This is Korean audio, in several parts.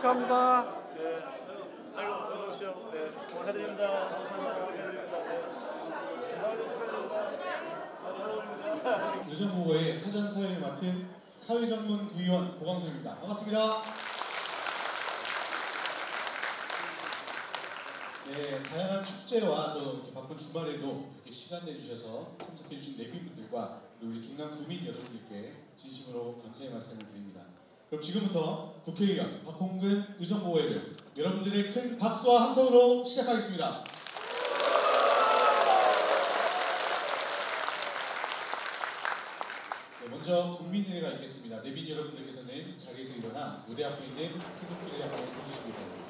축하합니다. 네. 아이고, 어서 오십시오. 네. 축하드립니다. 감사합니다. 의정부의 사전 사회를 맡은 사회전문 구의원 고광석입니다. 반갑습니다. 네, 다양한 축제와 또 이렇게 바쁜 주말에도 이렇게 시간 내주셔서 참석해주신 내빈분들과 우리 중남 구민 여러분들께 진심으로 감사의 말씀을 드립니다. 그럼 지금부터 국회의원 박홍근 의정부의회를 여러분들의 큰 박수와 함성으로 시작하겠습니다. 네, 먼저 국민의회가 있겠습니다. 내빈 여러분들께서는 자리에서 일어나 무대 앞에 있는 태극기를 향해 서주시기 바랍니다.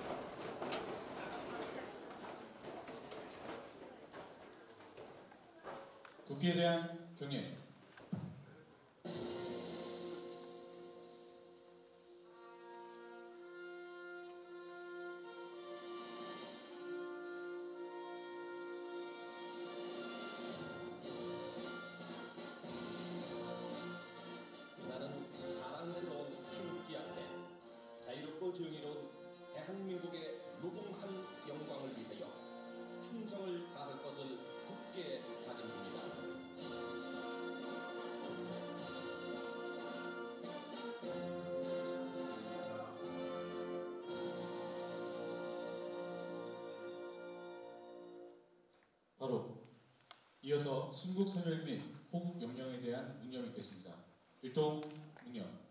국기에 대한 경례. 나는 자랑스러운 태극기 앞에 자유롭고 정의로운 대한민국의 무궁한 영광을 위하여 충성을 다할 것을 굳게 다짐합니다. 바로 이어서 순국 선열 및 호국 영령에 대한 묵념이 있겠습니다. 일동 묵념.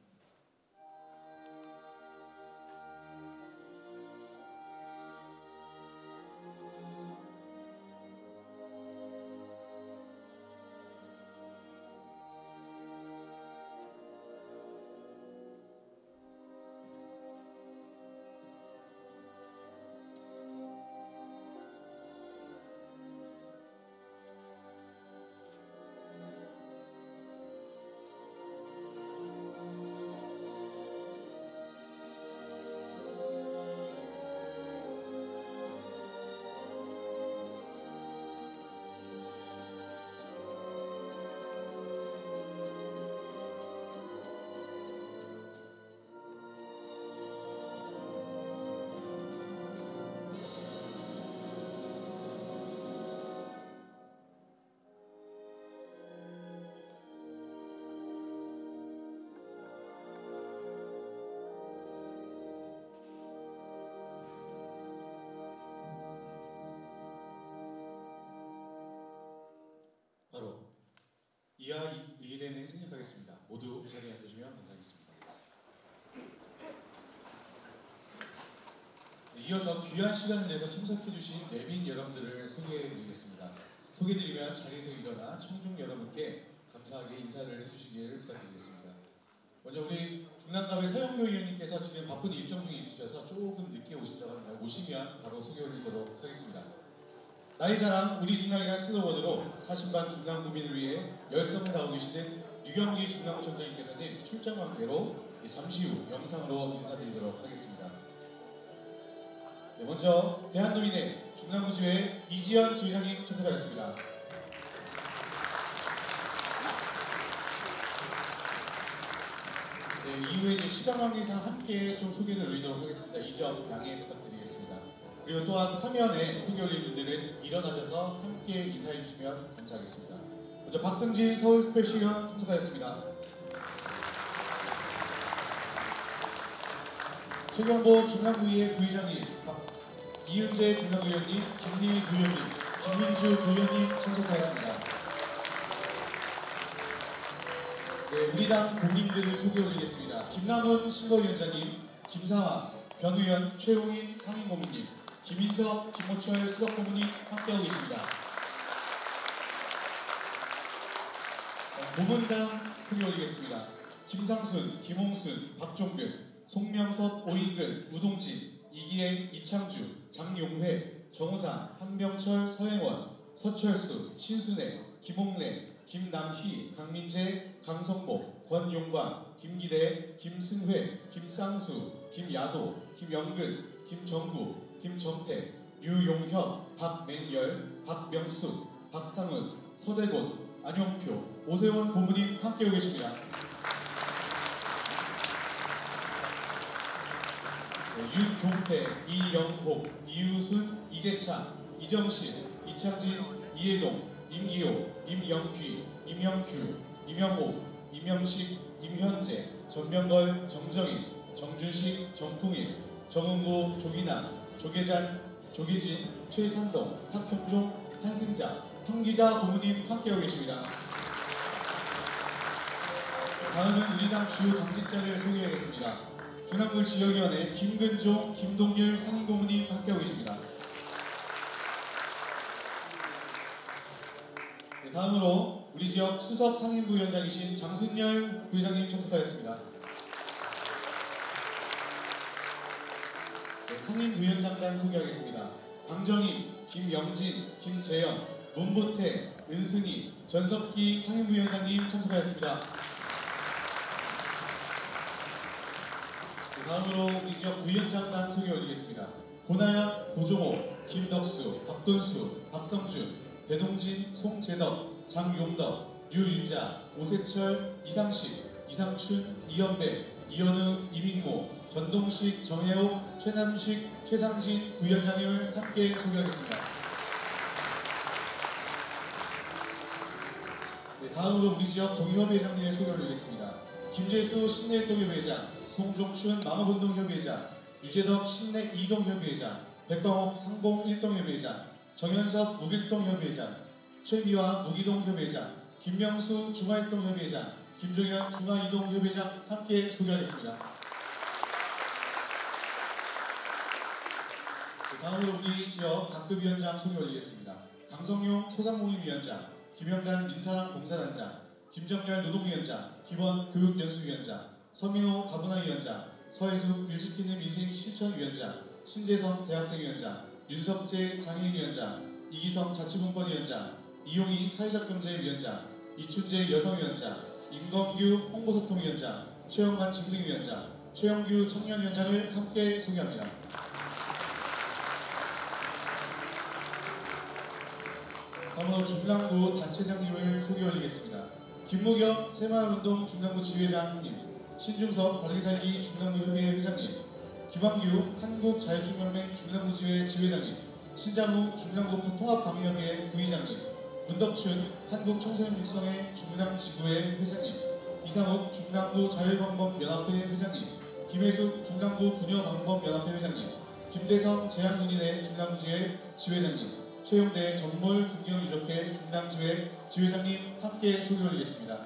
바로 이하 의례는 생략하겠습니다. 모두 자리에 앉으시면 감사하겠습니다. 이어서 귀한 시간을 내서 참석해주신 내빈 여러분들을 소개해드리겠습니다. 소개드리면 자리에서 일어나 청중 여러분께 감사하게 인사를 해주시길 부탁드리겠습니다. 먼저 우리 중남갑의 서영교 의원님께서 지금 바쁜 일정 중에 있으셔서 조금 늦게 오신다고 합니다. 오시면 바로 소개 올리도록 하겠습니다. 나의 자랑 우리 중남이라는 슬로건으로 사신반 중남 구민을 위해 열성을 다하고 계시는 류경기 중남구청장님께서는 출장 관계로 잠시 후 영상으로 인사드리도록 하겠습니다. 네, 먼저 대한노인회 중남구지회 이지연 지회장님 참석하였습니다. 네, 이후에 시간 관계상 함께 좀 소개를 올리도록 하겠습니다. 이 점 양해 부탁드리겠습니다. 그리고 또한 화면에 소개 올린 분들은 일어나셔서 함께 인사해 주시면 감사하겠습니다. 먼저 박승진 서울스페셜위원 참석하였습니다. 최경보 중남구의회 부의장님, 이은재 중남구의원님, 김리희 구의원님, 김민주 구의원님 참석하였습니다. 네, 우리 당 공님들을 소개 올리겠습니다. 김남훈 신거위원장님, 김상화 변의원, 최홍인 상임고문님, 김인석, 김호철 수석고문님 함께하고 계십니다. 고문당 소개 올리겠습니다. 김상순, 김홍순, 박종근, 송명섭, 오인근, 우동진, 이기행, 이창주, 장용회, 정우상, 한병철, 서행원, 서철수, 신순애, 김홍래, 김남희, 강민재, 강성복, 권용광, 김기대, 김승회, 김쌍수, 김야도, 김영근, 김정구, 김정태, 류용혁, 박맹열, 박명숙, 박상훈, 서대곤, 안용표, 오세원 고문님 함께하고 계십니다. 윤종태, 이영복, 이우순, 이재창, 이정실, 이창진, 이해동, 임기호, 임영귀, 임영규, 임영옥, 임영식, 임현재, 전명걸, 정정인, 정준식, 정풍일, 정은구, 조기남, 조계잔, 조계진, 최산동, 탁형종, 한승자, 황기자 고모님 함께하고 계십니다. 다음은 우리 당 주요 당직자를 소개하겠습니다. 중앙구 지역위원회 김근종, 김동률 상임고모님 함께하고 계십니다. 네, 다음으로 우리 지역 수석 상임부위원장이신 장승열 부회장님 참석하였습니다. 네, 상임부위원장단 소개하겠습니다. 강정임, 김영진, 김재영, 문보태, 은승희, 전석기 상임부위원장님 참석하였습니다. 다음으로 우리 지역 부위원장단 소개 올리겠습니다. 고나연, 고종호, 김덕수, 박돈수, 박성준, 배동진, 송재덕, 장용덕, 류윤자, 오세철, 이상식, 이상춘, 이연배, 이현우, 이민모, 전동식, 정혜옥, 최남식, 최상진 부위원장님을 함께 소개하겠습니다. 네, 다음으로 우리 지역 동의협의회장님의 소개를 올리겠습니다. 김재수 신내일동협의회장, 송종춘 마마운동협의회장, 유재덕 신내 2동협의회장, 백광옥 상봉 1동협의회장, 정현섭 묵일동협의회장, 최미화 묵이동협의회장, 김명수 중화일동협의회장, 김종현 중화2동협의회장 함께 소개하겠습니다. 다음으로 우리 지역 각급위원장 소개 올리겠습니다. 강성용 소상공인위원장, 김영란 민사랑 봉사단장, 김정렬 노동위원장, 김원 교육연수위원장, 서민호 다문화위원장, 서혜숙 일지키는 인생실천위원장, 신재선 대학생위원장, 윤석재 장애인위원장, 이기성 자치분권위원장, 이용희 사회적경제위원장, 이춘재 여성위원장, 임건규 홍보소통위원장, 최영관 직능위원장, 최영규 청년위원장을 함께 소개합니다. 다음으로 중랑구 단체장님을 소개 올리겠습니다. 김무경 새마을운동 중랑구 지회장님, 신중섭 바르게살기 중랑구 협의회 회장님, 김왕규 한국자유총연맹 중랑구 지회 지회장님, 신장우 중랑구 통합방위협의회 부의장님, 문덕춘 한국청소년육성회 중랑지구회 회장님, 이상욱 중랑구 자율방법연합회 회장님, 김혜숙 중랑구 부녀방법연합회 회장님, 김대성 제한군인회 중랑지회 지회장님, 최용대 전몰 군경유적회 중랑지회 지회장님 함께 소개 올리겠습니다.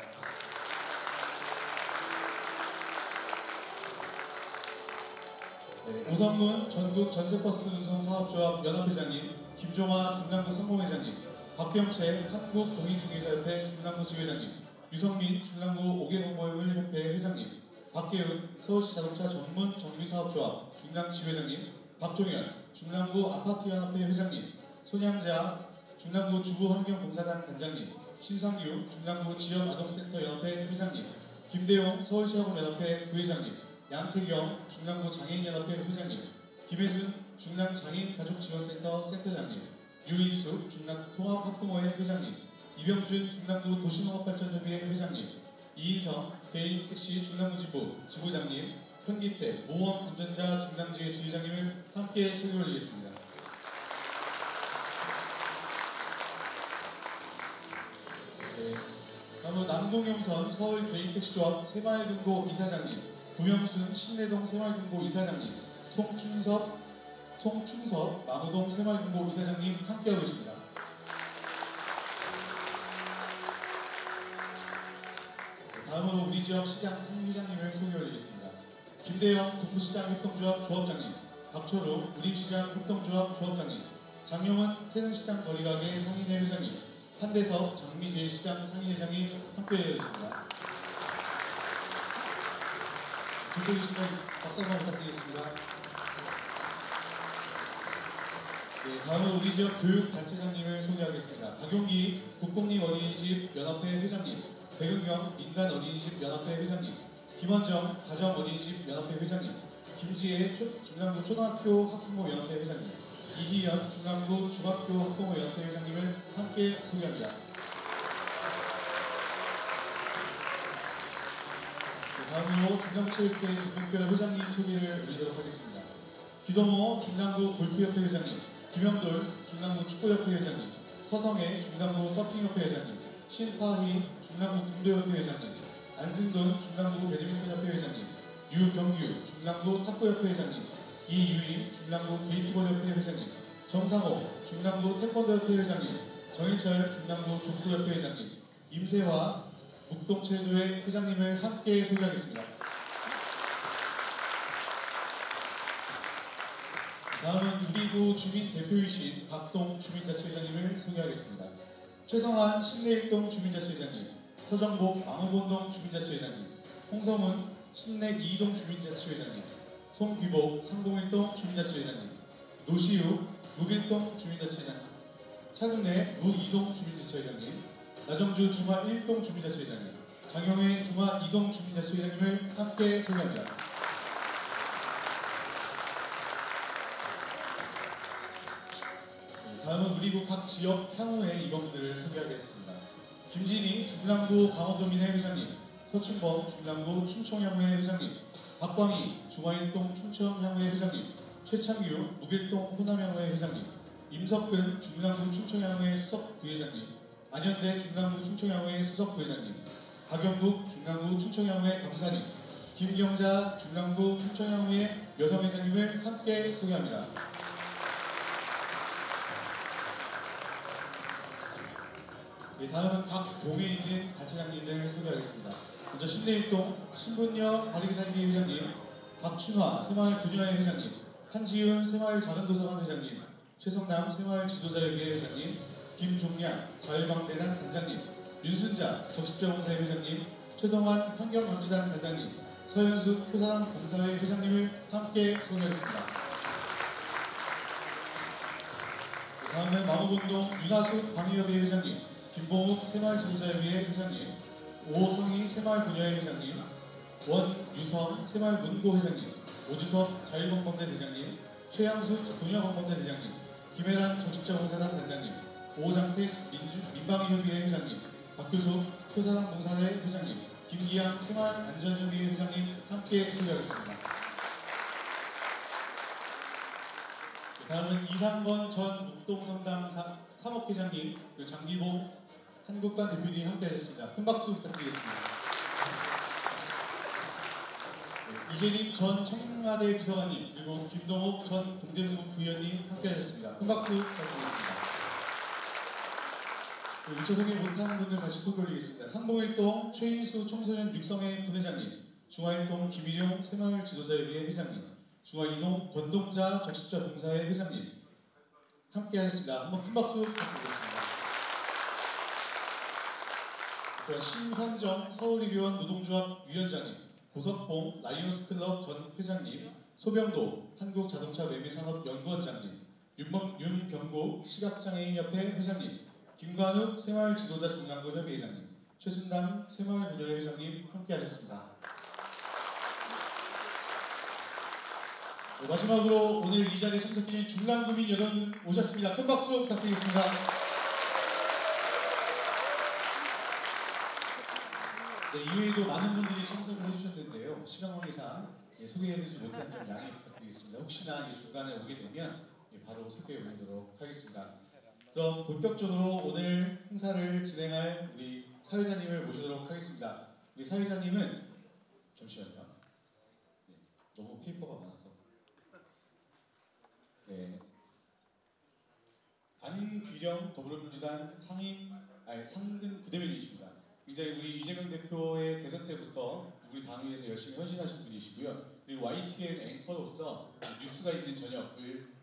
네, 오성문 전국 전세버스 운송 사업조합 연합회장님, 김종화 중랑구 상공회장님, 박병채 한국공인중개사협회 중랑구 지회장님, 유성민 중랑구 5개 농모협회 회장님, 박계훈 서울시 자동차 전문 정비사업조합 중랑 지회장님, 박종현 중랑구 아파트연합회 회장님, 손양자 중랑구 주부환경봉사단 단장님, 신상유 중랑구 지역아동센터 연합회 회장님, 김대용 서울시학원연합회 부회장님, 양태경 중랑구 장애인연합회 회장님, 김혜순 중랑장애인가족지원센터 센터장님, 유인숙 중랑통합학부모회 회장님, 이병준 중랑구 도시농업발전협의회 회장님, 이인성 개인택시 중랑구지부 지부장님, 현기태 모험 운전자 중랑지회 지회장님을 함께 소개 올리겠습니다. 네, 다음으로 남궁용선 서울 개인택시조합 새마을금고 이사장님, 구명순 신내동 새마을금고 이사장님, 송충섭 마무동 새마을금고 이사장님 함께하고 계십니다. 다음으로 우리 지역 시장 상임회장님을 소개 올리겠습니다. 김대영 동부시장 협동조합 조합장님, 박철우 우림시장 협동조합 조합장님, 장용은 태릉시장 거리가게 상인회 회장님, 한대섭 장미제일시장 상인회장님 함께해 주십니다. 주쪽에 계시면 박수 한번 부탁드리겠습니다. 네, 다음은 우리 지역 교육단체장님을 소개하겠습니다. 박용기 국공립 어린이집 연합회 회장님, 백은경 민간 어린이집 연합회 회장님, 김원정 가정 어린이집 연합회 회장님, 김지혜 중랑구 초등학교 학부모 연합회 회장님, 이희연 중랑구 중학교 학부모 연합회 회장님을 함께 소개합니다. 다음으로 중남체육회 조국별 회장님 소개를 드리도록 하겠습니다. 기동호 중남구 골프협회 회장님, 김영돌 중남구 축구협회 회장님, 서성애 중남구 서핑협회 회장님, 신파희 중남구 궁도협회 회장님, 안승돈 중남구 배드민턴협회 회장님, 유경규 중남구 탁구협회 회장님, 이유임 중남구 게이트볼협회 회장님, 정상호 중남구 태권도협회 회장님, 정일철 중남구 족구협회 회장님, 임세화 묵동체조회 회장님을 함께 소개하겠습니다. 다음은 우리구 주민 대표이신 박동 주민자치회장님을 소개하겠습니다. 최성환 신내일동 주민자치회장님, 서정복 망우본동 주민자치회장님, 홍성훈 신내 2동 주민자치회장님, 송귀복 상동일동 주민자치회장님, 노시우 묵일동 주민자치회장님, 차근래 묵2동 주민자치회장님, 나정주 중화 1동 주민자치회장님, 장용회 중화 2동 주민자치회장님을 함께 소개합니다. 다음은 우리구 각 지역 향후의 임원들을 소개하겠습니다. 김진희 중남구 강원도민회 회장님, 서춘범 중남구 춘천향후회 회장님, 박광희 중화1동 춘천향후회 회장님, 최창규 묵일동 호남향후회 회장님, 임석근 중남구 춘천향후회 수석부회장님, 안현대 중남구 춘천향후회 수석부회장님, 박영국 중남구 춘천향후회 감사님, 김경자 중남구 춘천향후회 여성회장님을 함께 소개합니다. 다음은 각 동에 있는 단체장님들 소개하겠습니다. 먼저 신내일동 신분녀 바리기살기 회장님, 박춘화 새마을 부녀회 회장님, 한지윤 새마을 작은도서관 회장님, 최성남 새마을 지도자협의회 회장님, 김종량 자율방대단 단장님, 윤순자 적십자봉사회 회장님, 최동환 환경감시단 단장님, 서현숙 표사랑 봉사회 회장님을 함께 소개하겠습니다. 다음은 망우본동 윤하숙 방위협의회 회장님, 김봉욱 새마을지도자협의회 회장님, 오성희 새마을부녀회 회장님, 원유성 새마을문고 회장님, 오주섭 자율방범대 대장님, 최양숙 부녀방범대 대장님, 김혜란 적십자봉사단 단장님, 오장택 민방위협의회 회장님, 박규숙 표사단 봉사회 회장님, 김기양 새마을안전협의회 회장님 함께 소개하겠습니다. 다음은 이상건 전 묵동성당 사목회장님, 그리고 장기봉 한국관 대표님이 함께하셨습니다. 큰 박수 부탁드리겠습니다. 이재림 전 청와대 비서관님, 그리고 김동욱 전 동대문구 부의원님 함께하셨습니다. 큰 박수 부탁드리겠습니다. 미처 소개 못한 분들 다시 소개 올리겠습니다. 상봉일동 최인수 청소년 육성회 부회장님, 중화일동 김일용 새마을 지도자협의회 회장님, 중화2동 권동자 적십자 봉사회 회장님 함께하셨습니다. 한번 큰 박수 부탁드리겠습니다. 신환정 서울의료원 노동조합 위원장님, 고석봉 라이온스클럽 전 회장님, 소병도 한국자동차 매매산업연구원장님, 윤경국 시각장애인협회 회장님, 김관욱 새마을지도자 중남구 협의회장님, 최순남 새마을부녀회 회장님 함께하셨습니다. 마지막으로 오늘 이 자리에 참석해주신 중남구민 여러분 오셨습니다. 큰 박수 부탁드리겠습니다. 네, 이외에도 많은 분들이 참석을 해주셨는데요. 시간 관계상 소개해드리지 못한 점 양해 부탁드리겠습니다. 혹시나 중간에 오게 되면 바로 소개해 보도록 하겠습니다. 그럼 본격적으로 오늘 행사를 진행할 우리 사회자님을 모시도록 하겠습니다. 우리 사회자님은 잠시만요. 네, 너무 페이퍼가 많아서. 네, 안귀령 더불어민주당 상근 부대변인이십니다. 굉장히 우리 이재명 대표의 대선 때부터 우리 당 위해서 열심히 헌신하신 분이시고요. 그리고 YTN 앵커로서 뉴스가 있는 저녁을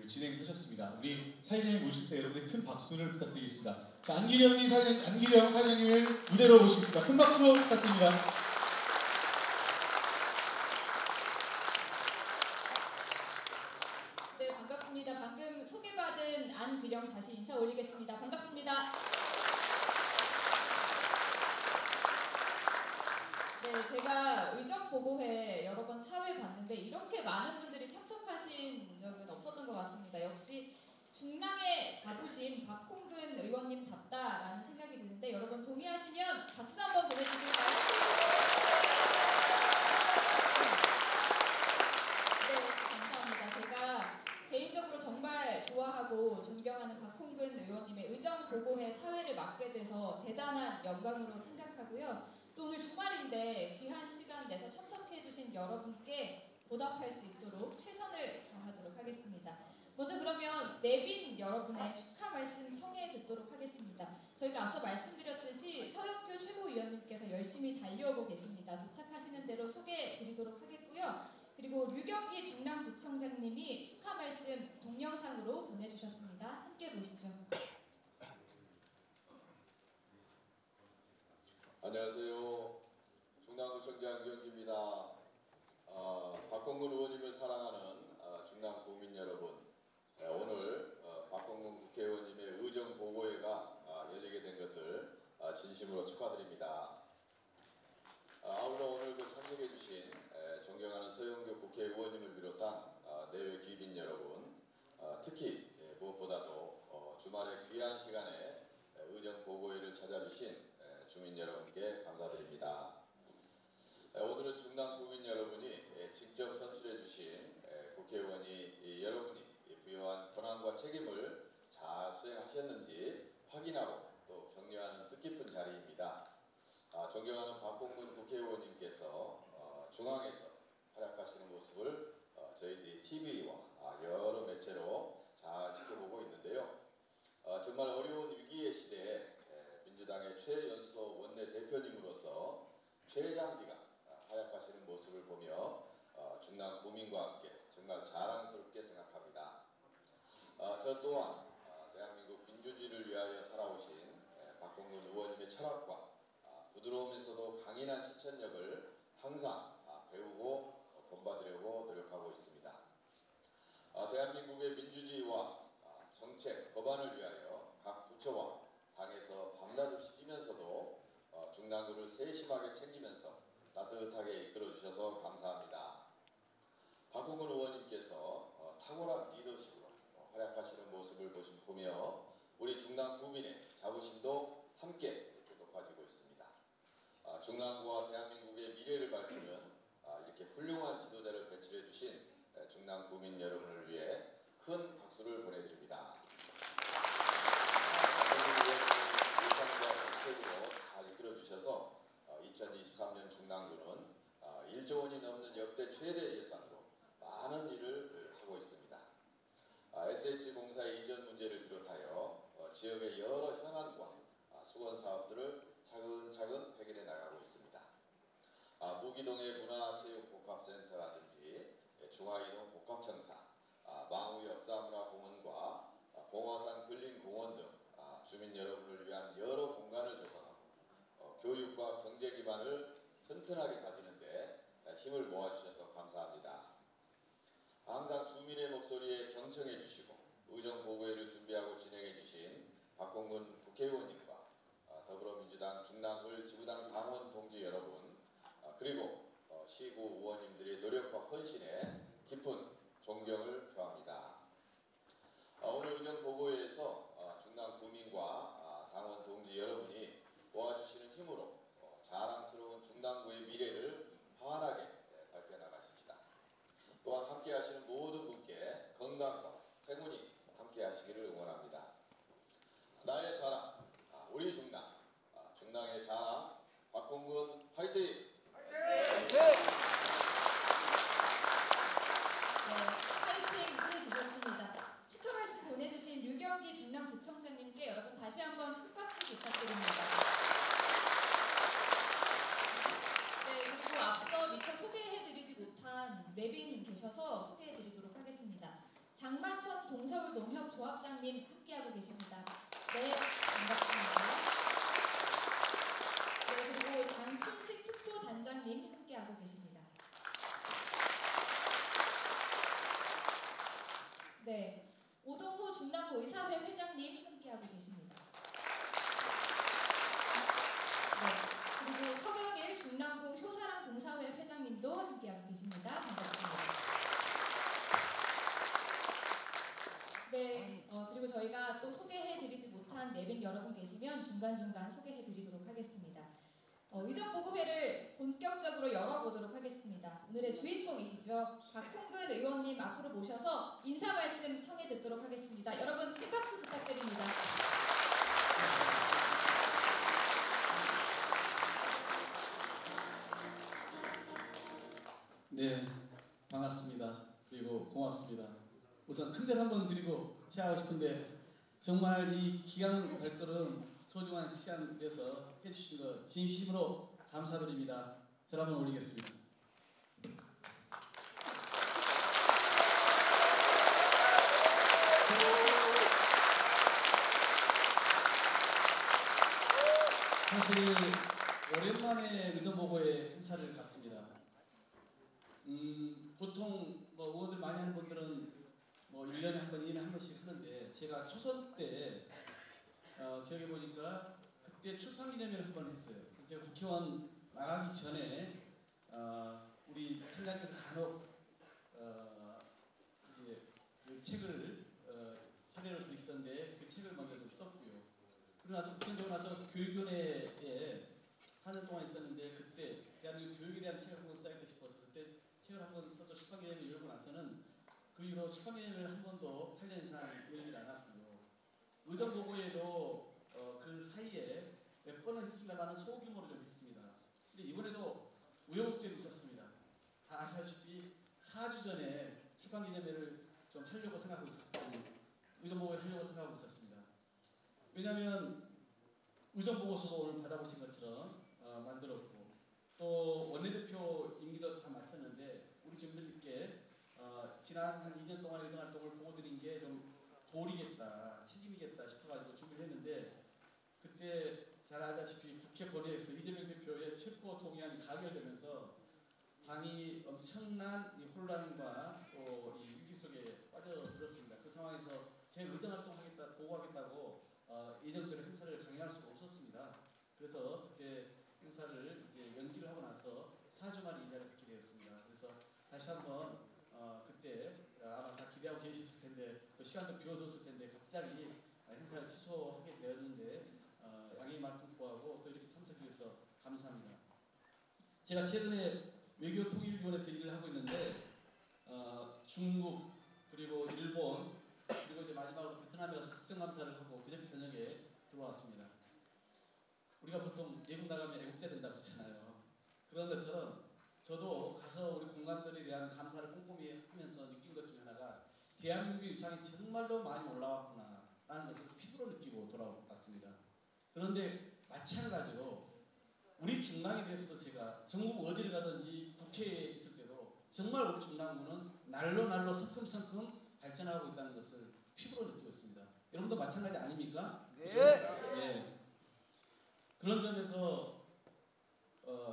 진행하셨습니다. 우리 사회자님 모실 때 여러분의 큰 박수를 부탁드리겠습니다. 자, 안기령 사회자님을 무대로 모시겠습니다. 큰 박수 부탁드립니다. 네, 반갑습니다. 방금 소개받은 안귀령 다시 인사 올리겠습니다. 반갑습니다. 네, 제가 의정보고회 여러 번 사회 봤는데 이렇게 많은 분들이 참석하신 적은 없었던 것 같습니다. 역시 중랑의 자부심 박홍근 의원님답다라는 생각이 드는데 여러분 동의하시면 박수 한번 보내주실까요? 보고회 사회를 맡게 돼서 대단한 영광으로 생각하고요. 또 오늘 주말인데 귀한 시간 내서 참석해주신 여러분께 보답할 수 있도록 최선을 다하도록 하겠습니다. 먼저 그러면 내빈 여러분의 축하 말씀 청해 듣도록 하겠습니다. 저희가 앞서 말씀드렸듯이 서영교 최고위원님께서 열심히 달려오고 계십니다. 도착하시는 대로 소개해 드리도록 하겠고요. 그리고 류경기 중랑구청장님이 축하 말씀 동영상으로 보내주셨습니다. 함께 보시죠. 안녕하세요. 중랑구청장 류경기입니다. 박홍근 의원님을 사랑하는 중랑 국민 여러분, 오늘 박홍근 국회의원님의 의정 보고회가 열리게 된 것을 진심으로 축하드립니다. 아울러 오늘 참석해 주신 존경하는 서영교 국회의원님을 비롯한 내외 귀빈 여러분, 특히 무엇보다도 주말의 귀한 시간에 의정 보고회를 찾아주신 주민 여러분께 감사드립니다. 오늘은 중랑 국민 여러분이 직접 선출해 주신 국회의원이 여러분이 부여한 권한과 책임을 잘 수행하셨는지 확인하고 또 격려하는 뜻깊은 자리입니다. 존경하는 박홍근 국회의원님께서 중앙에서 활약하시는 모습을 저희들이 TV와 여러 매체로 잘 지켜보고 있는데요. 정말 어려운 위기의 시대에 민주당의 최연소 원내대표님으로서 최장기간 활약하시는 모습을 보며 중랑 구민과 함께 정말 자랑스럽게 생각합니다. 저 또한 대한민국 민주주의를 위하여 살아오신 박홍근 의원님의 철학과 부드러우면서도 강인한 실천력을 항상 배우고 본받으려고 노력하고 있습니다. 대한민국의 민주주의와 정책, 법안을 위하여 각 부처와 당에서 밤낮 없이 뛰면서도 중랑구를 세심하게 챙기면서 따뜻하게 이끌어주셔서 감사합니다. 박홍근 의원님께서 탁월한 리더십으로 활약하시는 모습을 보며 우리 중랑 구민의 자부심도 함께 이렇게 높아지고 있습니다. 중랑구와 대한민국의 미래를 밝히는 이렇게 훌륭한 지도자를 배출해 주신 중랑 구민 여러분을 위해 큰 박수를 보내드립니다. 예산과 정책으로 잘 이끌어주셔서 2023년 중랑구는 1조 원이 넘는 역대 최대 예산으로 많은 일을 하고 있습니다. SH공사의 이전 문제를 비롯하여 지역의 여러 현안과 수건 사업들을 차근차근 해결해 나가고 있습니다. 무기동의 문화체육복합센터라든지 중화이동 복합청사, 망우 역사문화공원과 봉화산 근린공원 등 주민 여러분을 위한 여러 공간을 조성하고 교육과 경제 기반을 튼튼하게 다지는 데 힘을 모아주셔서 감사합니다. 항상 주민의 목소리에 경청해 주시고 의정 보고회를 준비하고 진행해 주신 박홍근 국회의원님과 더불어민주당 중랑을 지구당 당원 동지 여러분, 그리고 시구 의원님들의 노력과 헌신에 깊은 존경을 표합니다. 오늘 의정 보고회에서 중랑 구민과 당원 동지 여러분이 모아주시는 힘으로 자랑스러운 중랑구의 미래를 환하게 밝혀나가십시다. 또한 함께하시는 모든 분께 건강과 행운이 함께하시기를 응원합니다. 나의 자랑, 우리 중랑, 중랑의 자랑, 박홍근 화이팅! 파이팅 해주셨습니다. 축하 말씀 보내주신 류경기 중랑구청장님께 여러분 다시 한번 큰 박수 부탁드립니다. 네, 그리고 앞서 미처 소개해드리지 못한 내빈 계셔서 소개해드리도록 하겠습니다. 장만선 동서울 농협조합장님 함께하고 계십니다. 네, 반갑습니다. 네, 그리고 장춘식 특도단장님 함께하고 계십니다. 네, 오동호 중랑구 의사회 회장님 함께하고 계십니다. 네, 그리고 서명일 중랑구 효사랑 봉사회 회장님도 함께하고 계십니다. 반갑습니다. 네, 그리고 저희가 또 소개해드리지 못한 내빈 여러분 계시면 중간중간 소개해드리도록 하겠습니다. 의정보고회를 본격적으로 열어보도록 하겠습니다. 오늘의 주인공이시죠. 박홍근 의원님 앞으로 모셔서 인사 말씀 청해 듣도록 하겠습니다. 여러분 큰 박수 부탁드립니다. 네, 반갑습니다. 그리고 고맙습니다. 우선 큰절 한번 드리고 시작하고 싶은데 정말 이 귀한 발걸음 소중한 시간 내서 해주신 것 진심으로 감사드립니다. 절 한번 올리겠습니다. 사실 오랜만에 의정보고에 행사를 갔습니다. 보통 뭐 의원들 많이 하는 분들은 뭐 1년에 한 번, 2년에 한 번씩 하는데 제가 초선 때 기억해 보니까 그때 출판기념회를 한 번 했어요. 그래서 제가 국회의원 나가기 전에 우리 청장께서 간혹 이제 그 책을 사례로 들으시던데 그 책을 먼저 좀 썼고요. 그리고 나서 국회의원 되고 나서 교육위원회에 4년 동안 있었는데 그때 대한민국 교육에 대한 책을 한권 써야겠다 싶어서 그때 책을 한권 써서 출판기념회 열고 나서는 그 이후로 출판기념회를 한 번도 8년 이상 열리질 않았고요. 의정보고에도 그 사이에 몇 번은 했습니다만 소규모로 좀 했습니다. 근데 이번에도 우여곡절이 있었습니다. 다 아시다시피 4주 전에 출판기념회를 좀 하려고 생각하고 있었더니 의정보고를 하려고 생각하고 있었습니다. 왜냐하면 의정보고서도 오늘 받아보신 것처럼 만들었고 또 원내대표 임기도 다 마쳤는데 우리 주민들께 지난 한 2년 동안의 의정활동을 보고드린 게 좀 도리겠다, 책임이겠다 싶어가지고 준비를 했는데 그때 잘 알다시피 국회 본회의에서 이재명 대표의 체포 동의안이 가결되면서 당이 엄청난 이 혼란과 또 이 위기 속에 빠져들었습니다. 그 상황에서 제 의정활동하겠다, 보고하겠다고 예정대로 행사를 강행할 수가 없었습니다. 그래서 그때 행사를 이제 연기를 하고 나서 4주 만에 이 자리를 갖게 되었습니다. 그래서 다시 한번 그때 아마 다 기대하고 계셨을 텐데 또 시간도 비워뒀을 텐데 갑자기 행사를 취소하게 되었는데 양해의 말씀 구하고 또 이렇게 참석해 주셔서 감사합니다. 제가 최근에 외교통일위원회에서 일을 하고 있는데 중국 그리고 일본 그리고 이제 마지막으로 베트남에 가서 국정감사를 하고 그저께 저녁에 들어왔습니다. 우리가 보통 외국 나가면 애국자 된다고 하잖아요. 그런 것처럼 저도 가서 우리 공간들에 대한 감사를 꼼꼼히 하면서 느낀 것 중에 하나가 대한민국의 위상이 정말로 많이 올라왔구나 라는 것을 피부로 느끼고 돌아왔습니다. 그런데 마찬가지로 우리 중랑에 대해서도 제가 전국 어디를 가든지 국회에 있을 때도 정말 우리 중랑구는 날로 성큼성큼 발전하고 있다는 것을 피부로 느끼고 있습니다. 여러분도 마찬가지 아닙니까? 네. 그죠? 네. 그런 점에서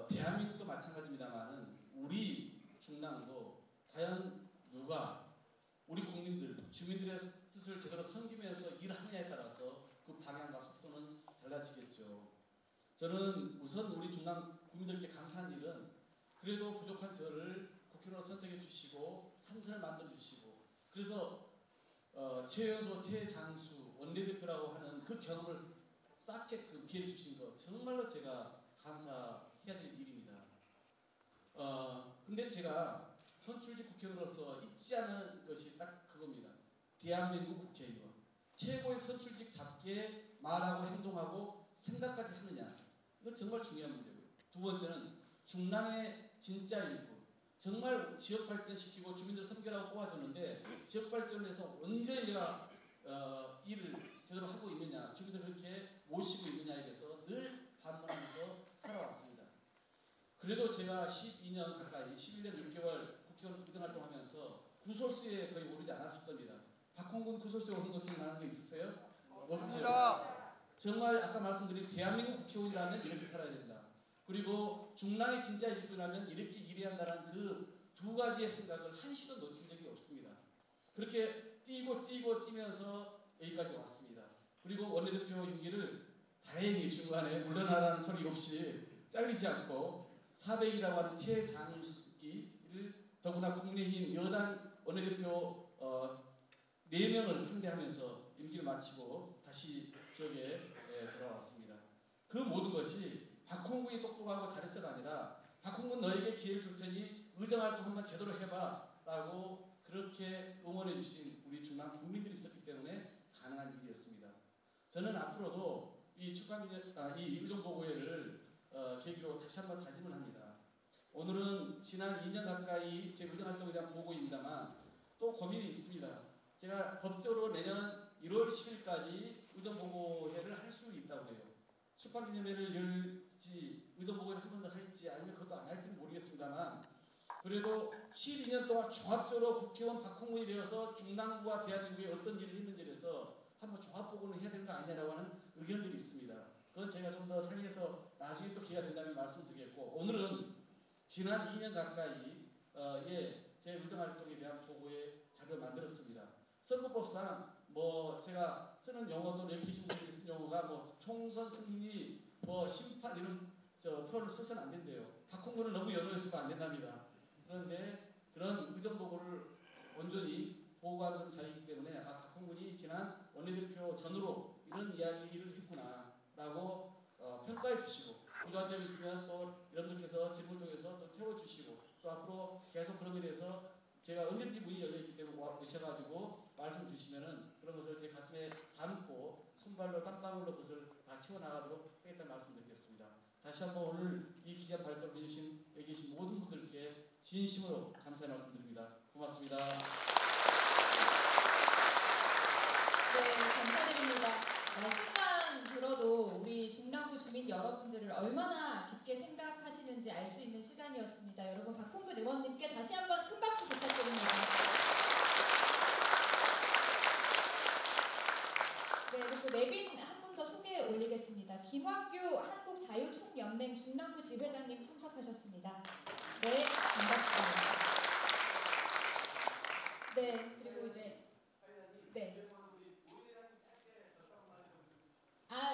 대한민국도 마찬가지입니다만은 우리 중랑도 과연 누가 우리 국민들, 주민들의 뜻을 제대로 섬기면서 일하느냐에 따라서 그 방향과 속도는 달라지겠죠. 저는 우선 우리 중랑 국민들께 감사한 일은 그래도 부족한 저를 국회의원으로 선택해 주시고 삼선을 만들어 주시고 그래서 최연소, 최장수, 원내대표라고 하는 그 경험을 쌓게끔 기회를 주신 것 정말로 제가 감사해야 될 일입니다. 근데 제가 선출직 국회의원으로서 잊지 않은 것이 딱 그겁니다. 대한민국 국회의원 최고의 선출직답게 말하고 행동하고 생각까지 하느냐 이거 정말 중요한 문제고요. 두 번째는 중랑의 진짜 일부 정말 지역 발전시키고 주민들 섬기라고 뽑아주는데 지역 발전을 해서 언제 내가 일을 제대로 하고 있느냐 주민들 그렇게 모시고 있느냐에 대해서 늘 반문하면서 살아왔습니다. 그래도 제가 12년 가까이 11년 6개월 국회의원 의정활동하면서 구설수에 거의 오르지 않았을 겁니다. 박홍근 구설수에 오른 거 기억나는 거 있으세요? 없죠. 정말 아까 말씀드린 대한민국 국회의원이라면 이렇게 살아야 된다. 그리고 중랑의 진짜 일꾼이라면 이렇게 일해야 한다는 그 두 가지의 생각을 한시도 놓친 적이 없습니다. 그렇게 뛰면서 여기까지 왔습니다. 그리고 원내대표 임기를 다행히 중간에 물러나라는 소리 없이 잘리지 않고 400이라고 하는 최장기를 더구나 국민의힘 여당 원내대표 4명을 상대하면서 임기를 마치고 다시 지역에 돌아왔습니다. 그 모든 것이 박홍근이 똑똑하고 잘했어가 아니라 박홍근 너에게 기회를 줄 테니 의정활동 한번 제대로 해봐 라고 그렇게 응원해 주신 우리 중랑 국민들이 있었기 때문에 가능한 일이었습니다. 저는 앞으로도 이 이 의정보고회를 계기로 다시 한번 다짐을 합니다. 오늘은 지금 지난 2년 가까이 제 의정 활동에 대한 보고입니다만 또 고민이 있습니다. 제가 법적으로 내년 1월 10일까지 의정 보고회를 할 수 있다고 해요. 출판기념회를 열지 의정 보고회를 한 번 더 할지 아니면 그것도 안 할지는 모르겠습니다만 그래도 12년 동안 종합적으로 국회의원 박홍근이 되어서 중랑구와 대한민국에 어떤 일을 했는지에 대해서 한번 종합 보고는 해야 되는 거 아니냐라고 하는 의견들이 있습니다. 그건 제가 좀 더 상의해서 나중에 또 기회가 된다면 말씀드리겠고 오늘은 지난 2년 가까이 제 의정활동에 대한 보고의 자료를 만들었습니다. 선거법상 뭐 제가 쓰는 용어도 여기 계신 분들이 쓴 용어가 뭐 총선 승리, 뭐 심판 이런 표현을 써서는 안 된대요. 박홍근을 너무 연호해서도 안 된답니다. 그런데 그런 의정 보고를 온전히 보고하는 자리이기 때문에 박홍근이 지난 원내대표 전으로 이런 일을 했구나라고 평가해 주시고 부족한 점이 있으면 또 여러분들께서 질문을 통해서 또 채워주시고 또 앞으로 계속 그런 것에 대해서 제가 언제든지 문이 열려있기 때문에 오셔가지고 말씀 주시면은 그런 것을 제 가슴에 담고 손발로 땀방울로 그것을 다 채워나가도록 하겠다는 말씀 드리겠습니다. 다시 한번 오늘 이 귀한 발걸음 해주신 여기 계신 모든 분들께 진심으로 감사의 말씀 드립니다. 고맙습니다. 네, 감사드립니다. 말씀만 들어도 우리 중랑구 주민 여러분들을 얼마나 깊게 생각하시는지 알 수 있는 시간이었습니다. 여러분 박홍근 의원님께 다시 한번 큰 박수 부탁드립니다. 네, 그리고 내빈 한 분 더 소개 올리겠습니다. 김학규 한국자유총연맹 중랑구 지회장님 참석하셨습니다. 네, 반갑습니다. 네, 그리고 이제 네.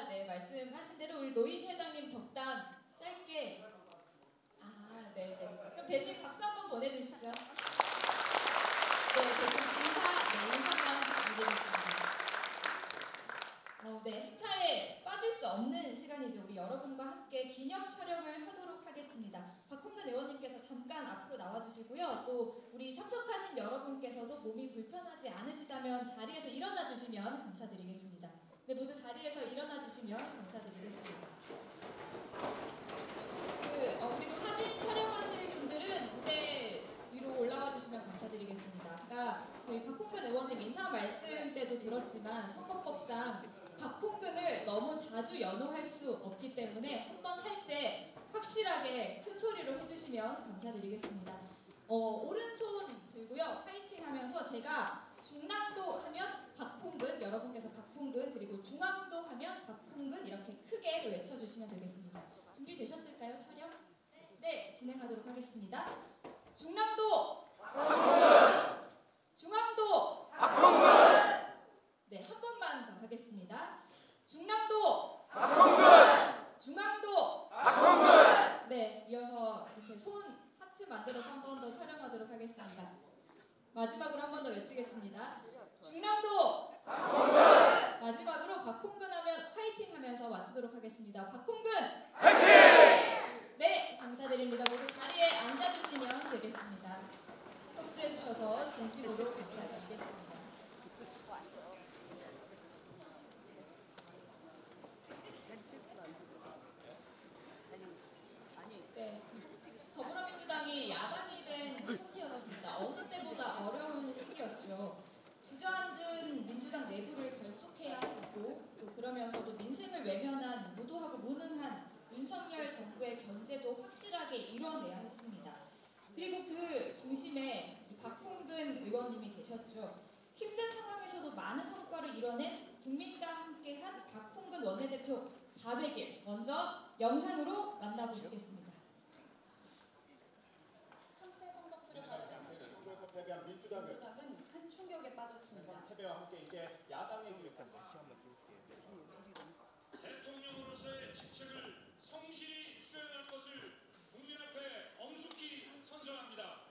네, 말씀하신 대로 우리 노인 회장님 덕담 짧게. 네. 그럼 대신 박수 한번 보내주시죠. 네, 대신 인사만 드리겠습니다. 네, 행사에 빠질 수 없는 시간이죠. 우리 여러분과 함께 기념 촬영을 하도록 하겠습니다. 박홍근 의원님께서 잠깐 앞으로 나와주시고요. 또 우리 참석하신 여러분께서도 몸이 불편하지 않으시다면 자리에서 일어나 주시면 감사드리겠습니다. 네, 모두 자리에서 일어나 주시면 감사드리겠습니다. 그리고 사진 촬영하실 분들은 무대 위로 올라와 주시면 감사드리겠습니다. 아까 저희 박홍근 의원님 인사 말씀 때도 들었지만 선거법상 박홍근을 너무 자주 연호할 수 없기 때문에 한번 할 때 확실하게 큰 소리로 해주시면 감사드리겠습니다. 오른손 들고요. 파이팅 하면서 제가 중랑도 하면 박홍근, 여러분께서 박홍근, 그리고 중앙도 하면 박홍근 이렇게 크게 외쳐주시면 되겠습니다. 준비되셨을까요, 촬영? 네, 진행하도록 하겠습니다. 중랑도 박홍근! 중앙도 박홍근! 네, 한 번만 더 하겠습니다. 중랑도 박홍근! 중앙도 박홍근! 네, 이어서 이렇게 손 하트 만들어서 한 번 더 촬영하도록 하겠습니다. 마지막으로 한 번 더 외치겠습니다. 중랑도 박홍근! 마지막으로 박홍근 하면 화이팅 하면서 마치도록 하겠습니다. 박홍근! 화이팅! 네, 감사드립니다. 모두 자리에 앉아주시면 되겠습니다. 협조해주셔서 진심으로 감사드리겠습니다. 네, 더불어민주당이 야당이 된 상태였습니다. 어느 때보다 어려운 시기였죠. 주저앉은 민주당 내부를 결속해야 했고 또 그러면서도 민생을 외면한 무도하고 무능한 윤석열 정부의 견제도 확실하게 이뤄내야 했습니다. 그리고 그 중심에 박홍근 의원님이 계셨죠. 힘든 상황에서도 많은 성과를 이뤄낸 국민과 함께한 박홍근 원내대표 400일 먼저 영상으로 만나보시겠습니다. 패배한 민주당은 큰 충격에 빠졌습니다. 패배와 함께 이제 야당의 기획한 대통령으로서의 직책을 성실히 수행할 것을 국민 앞에 엄숙히 선서합니다.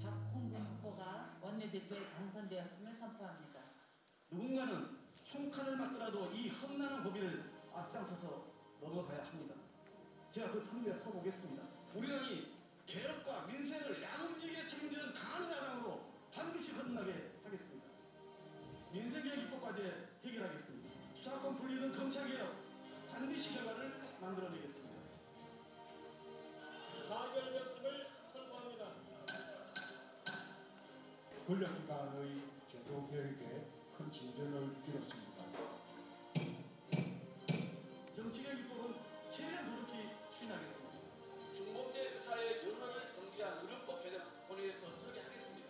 박홍근 후보가 원내대표에 당선되었음을 선포합니다. 누군가는 총칼을 맞더라도 이 험난한 고비를 앞장서서 넘어가야 합니다. 제가 그 선두에 서보겠습니다. 우리 당이 개혁과 민생을 야무지게 책임지는 강한 야당으로 반드시 거듭나게 하겠습니다. 민생개혁 입법까지 해결하겠습니다. 수사권 분리된 검찰개혁 반드시 결과를 만들어내겠습니다. 가결되었음을 선포합니다. 권력기관의 제도개혁에 큰 진전을 이뤘습니다. 정치개혁 입법은 최대한 조속히 추진하겠습니다. 중범죄 의사의 연원을 정지한 의료법 개정 본회의에서 처리하겠습니다.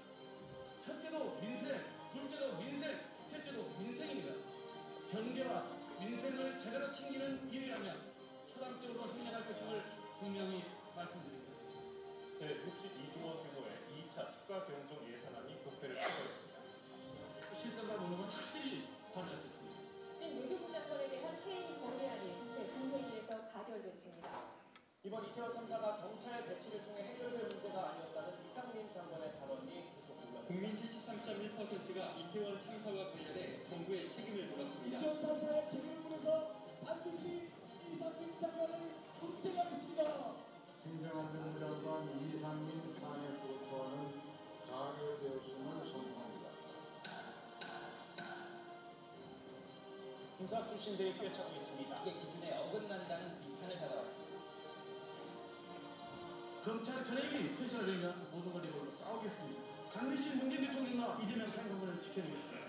첫째도 민생, 둘째도 민생, 셋째도 민생입니다. 경제와 민생을 제대로 챙기는 일이라면 초당적으로 협력할 것임을 분명히 말씀드립니다. 제62조 원 규모의 2차 추가 경정 예산안이 국회를 통과했습니다. 실정과 노력은 확실히 발휘하겠습니다. 외교부 장관에 대한 해임 건의안이 국회 본회의에서 가결됐습니다. 이번 이태원 참사가 경찰 배치를 통해 해결될 문제가 아니었다는 이상민 장관의 발언이 계속 올라옵니다. 국민 73.1%가 이태원 참사와 관련해 정부의 책임을 물었습니다. 이태원 참사의 책임을 물어서 반드시 이상민 장관을 문책하겠습니다. 김정한 정부장관 이상민 탄핵소추안은 가결되었음을 선포합니다. 군사 출신들이 꿰차고 있습니다. 의 기준에 어긋난다는 비판을 받아왔습니다. 검찰 전액이 폐쇄되면 모든 걸 이걸로 싸우겠습니다. 반드시 문재인 대통령과 이재명 상임을 지켜내겠습니다.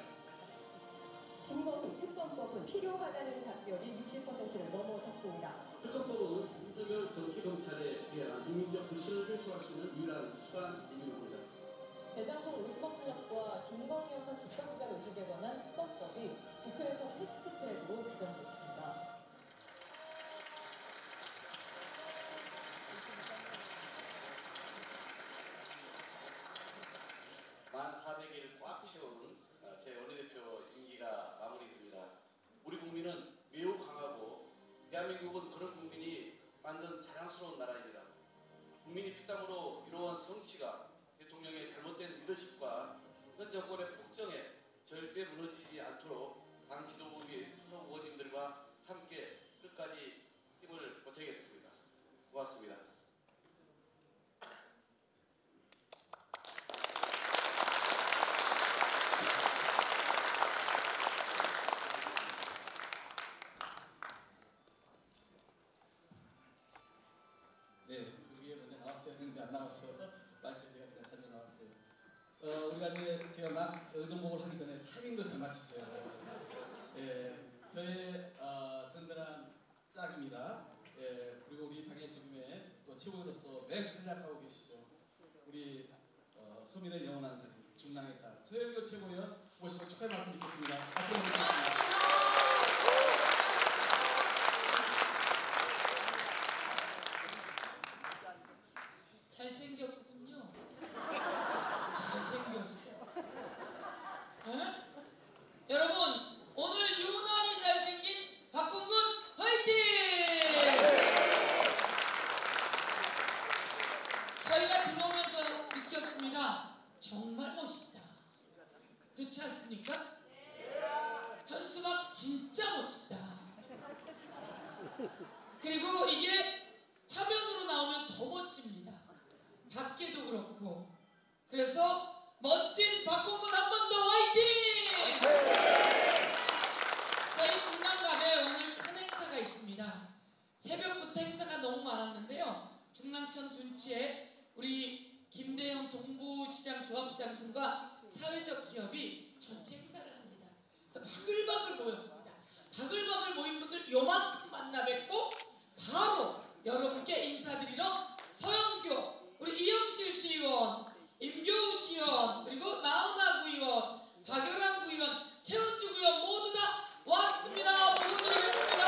김건희 특검법은 필요하다는 답변이 60%를 넘어섰습니다. 특검법은 윤석열 정치검찰에 대한 국민적 불신을 해소할 수 있는 유일한 수단입니다. 대장동 50억 클럽과 김건희 여사 주가 조작 의혹에 관한 특검법이 국회에서 패스트트랙으로 지정됐습니다. 만 400일을 꽉 채운 제 원내대표 임기가 마무리됩니다. 우리 국민은 매우 강하고 대한민국은 그런 국민이 만든 자랑스러운 나라입니다. 국민이 피땀으로 이루어온 성취가 대통령의 잘못된 리더십과 현 정권의 폭정에 절대 무너지지 않도록 당 지도부의 소속 의원님들과 함께 끝까지 힘을 보태겠습니다. 고맙습니다. 네, 그게 먼저 나왔어야 했는데 안 나왔어. 마이크 제가 그냥 가져 나왔어요. 우리가 이제 제가 막 의정복을 하기 전에 타이밍도 잘 맞추세요. 예, 저의 든든한 짝입니다. 예, 그리고 우리 당의 지금의 또 최고위로서 매우 활약하고 계시죠. 우리 서민의 영원한 달인 중랑의 딸 서영교 최고위원 모시고 축하의 말씀 드리겠습니다. 앞으로 모시겠습니다. 잘생겼군요. 잘생겼어. 에? 여러분, 오늘 유난히 잘생긴 박홍근 화이팅! 저희가 들어오면서 느꼈습니다. 정말 멋있다. 그렇지 않습니까? 현수막 진짜 멋있다. 그리고 이게 화면으로 나오면 더 멋집니다. 밖에도 그렇고. 그래서 멋진 박홍근 한 번 더 화이팅! 저희 중랑갑에 오늘 큰 행사가 있습니다. 새벽부터 행사가 너무 많았는데요. 중랑천 둔치에 우리 김대영 동부시장 조합장님과 사회적 기업이 전체 행사를 합니다. 그래서 바글바글 모였습니다. 바글바글 모인 분들 요만큼 만나 뵙고 바로 여러분께 인사드리러 서영교, 우리 이영실 시의원, 임교우 시의원, 그리고 나은하 구의원, 박열한 구의원, 최은주 구의원 모두 다 왔습니다. 모두 드리겠습니다.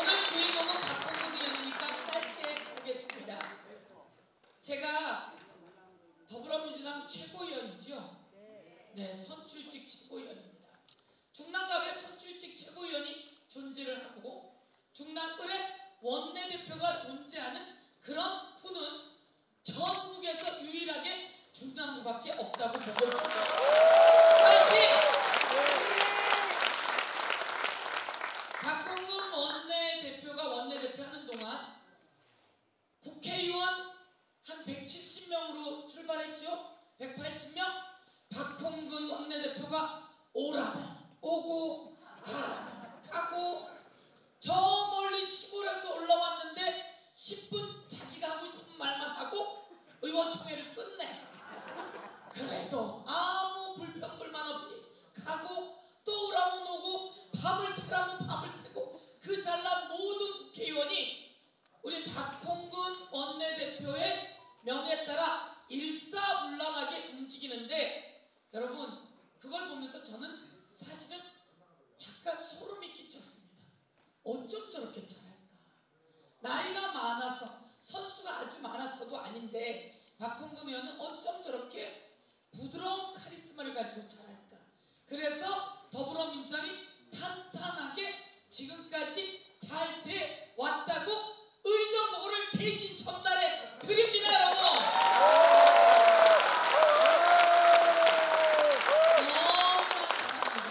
오늘 주인공은 박홍근 의원이니까 짧게 하겠습니다. 제가 더불어민주당 최고위원이죠. 네, 선출직 최고위원입니다. 중랑갑의 선출직 최고위원이 존재를 하고 중랑을에 원내대표가 존재하는 그런 구는 전국에서 유일하게 중랑구밖에 없다고 보거든요. 파이팅! 박홍근 원내대표가 원내대표 했죠? 180명? 박홍근 원내대표가 오라면 오고 가라면 가고 저 멀리 시골에서 올라왔는데 10분 자기가 하고 싶은 말만 하고 의원총회를 끝내. 그래도 아무 불평불만 없이 가고 또 오라면 오고 밤을 새라면 밤을 새고 그 잘난 모든 국회의원이 우리 박홍근 원내대표의 명에 따라 일사불란하게 움직이는데 여러분 그걸 보면서 저는 사실은 약간 소름이 끼쳤습니다. 어쩜 저렇게 잘할까? 나이가 많아서 선수가 아주 많아서도 아닌데 박홍근 의원은 어쩜 저렇게 부드러운 카리스마를 가지고 잘할까? 그래서 더불어민주당이 탄탄하게 지금까지 잘 돼 왔다고 의정부를 대신 전달해 드립니다, 여러분. 너무 잘합니다.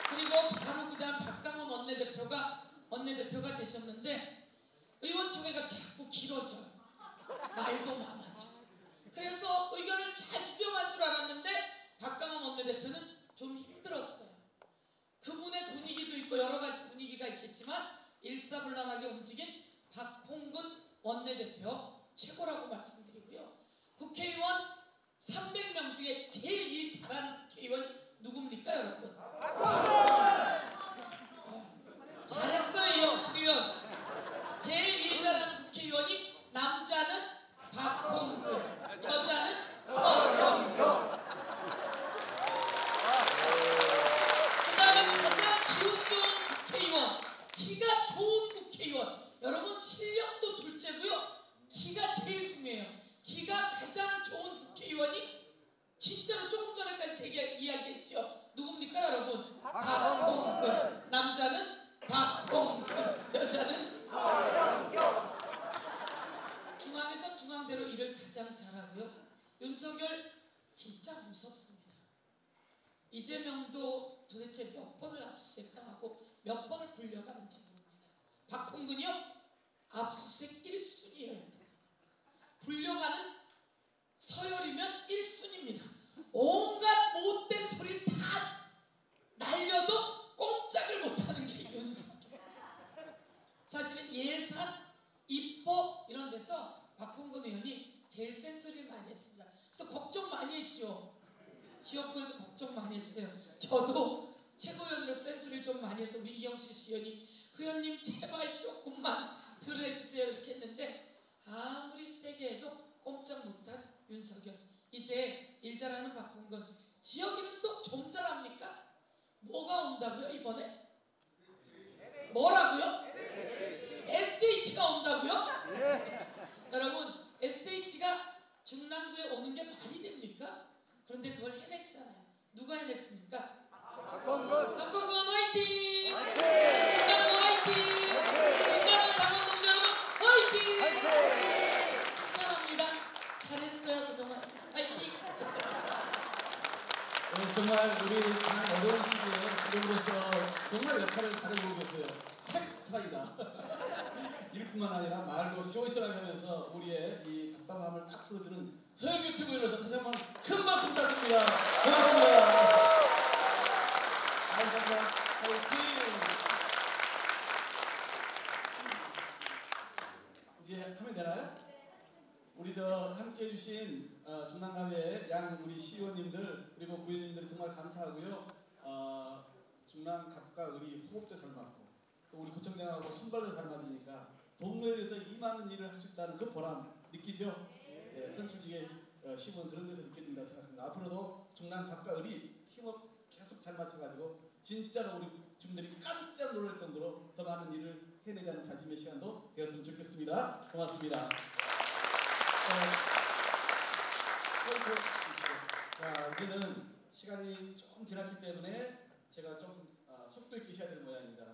그리고 바로 그다음 박강원 원내대표가 되셨는데 의원총회가 자꾸 길어져요. 말도 많아지고. 그래서 의견을 잘 수렴할 줄 알았는데 박강원 원내대표는 좀 힘들었어요. 그분의 분위기도 있고 여러 가지 분위기가 있겠지만 일사불란하게 움직인 박홍근 원내대표 최고라고 말씀드리고요. 국회의원 300명 중에 제일 일 잘하는 국회의원이 누굽니까 여러분? 잘했어요 이영식 의원. 제일 일 잘하는 국회의원이 남자는 박홍근, 여자는 서영교. 그 다음에 가장 기운 좋은 국회의원, 기가 좋은 국회의원. 여러분 실력도 둘째고요. 기가 제일 중요해요. 기가 가장 좋은 국회의원이 진짜로 조금 전에까지 제가 이야기했죠. 누굽니까 여러분? 박홍근. 남자는 박홍근, 여자는 서영교. 중앙에서 중앙대로 일을 가장 잘하고요. 윤석열 진짜 무섭습니다. 이재명도 도대체 몇 번을 압수수색 당하고 몇 번을 불려가는지 모릅니다. 박홍근이요? 압수수색 1순위여야 됩니다. 불려가는 서열이면 1순위입니다. 온갖 못된 소리를 다 날려도 꼼짝을 못하는 게 윤석열. 사실은 예산, 입법 이런 데서 박홍근 의원이 제일 센 소리를 많이 했습니다. 그래서 걱정 많이 했죠. 지역구에서 걱정 많이 했어요. 저도 최고위원으로 센 소리를 좀 많이 해서 우리 이영실 시의원이 의원님 제발 조금만 들어주세요 이렇게 했는데 아무리 세게 해도 꼼짝 못한 윤석열. 이제 일 잘하는 박홍근. 지역이는 또 좀 잘합니까? 뭐가 온다고요 이번에? 뭐라고요? SH가 온다고요? 여러분 SH가 중랑구에 오는 게 말이 됩니까? 그런데 그걸 해냈잖아요. 누가 해냈습니까? 박홍근 화이팅! 중랑구 화이팅! 중랑구 당원동지 여러분 화이팅! 칭찬합니다. 잘했어요 그동안. 화이팅! 정말 우리 당 어려운 시기에 지금으로서 정말 역할을 잘해보고 계세요. 핵사이다. 이뿐만 아니라 말도 시원시원하게 하면서 우리의 이 답답함을 딱 풀어주는 서영교 TV로서 다시 한번 큰 박수 부탁드립니다. 고맙습니다. 감사합니다. 이제 하면 되나요? 우리 함께 해주신 중랑갑의 양 우리 시의원님들 그리고 구의원님들 정말 감사하고요. 중랑갑과 의리 호흡도 잘 맞고 또 우리 구청장하고 손발도 잘 맞으니까 동네를 위해서 이 많은 일을 할 수 있다는 그 보람 느끼죠? 예, 선출직의 시의원 그런 데서 느껴진다 생각합니다. 앞으로도 중랑갑과 의리 팀워크 계속 잘 맞춰가지고 진짜로 우리 주민들이 깜짝 놀랄 정도로 더 많은 일을 해내자는 다짐의 시간도 되었으면 좋겠습니다. 고맙습니다. 자, 이제는 시간이 조금 지났기 때문에 제가 좀 속도 있게 해야 될 모양입니다.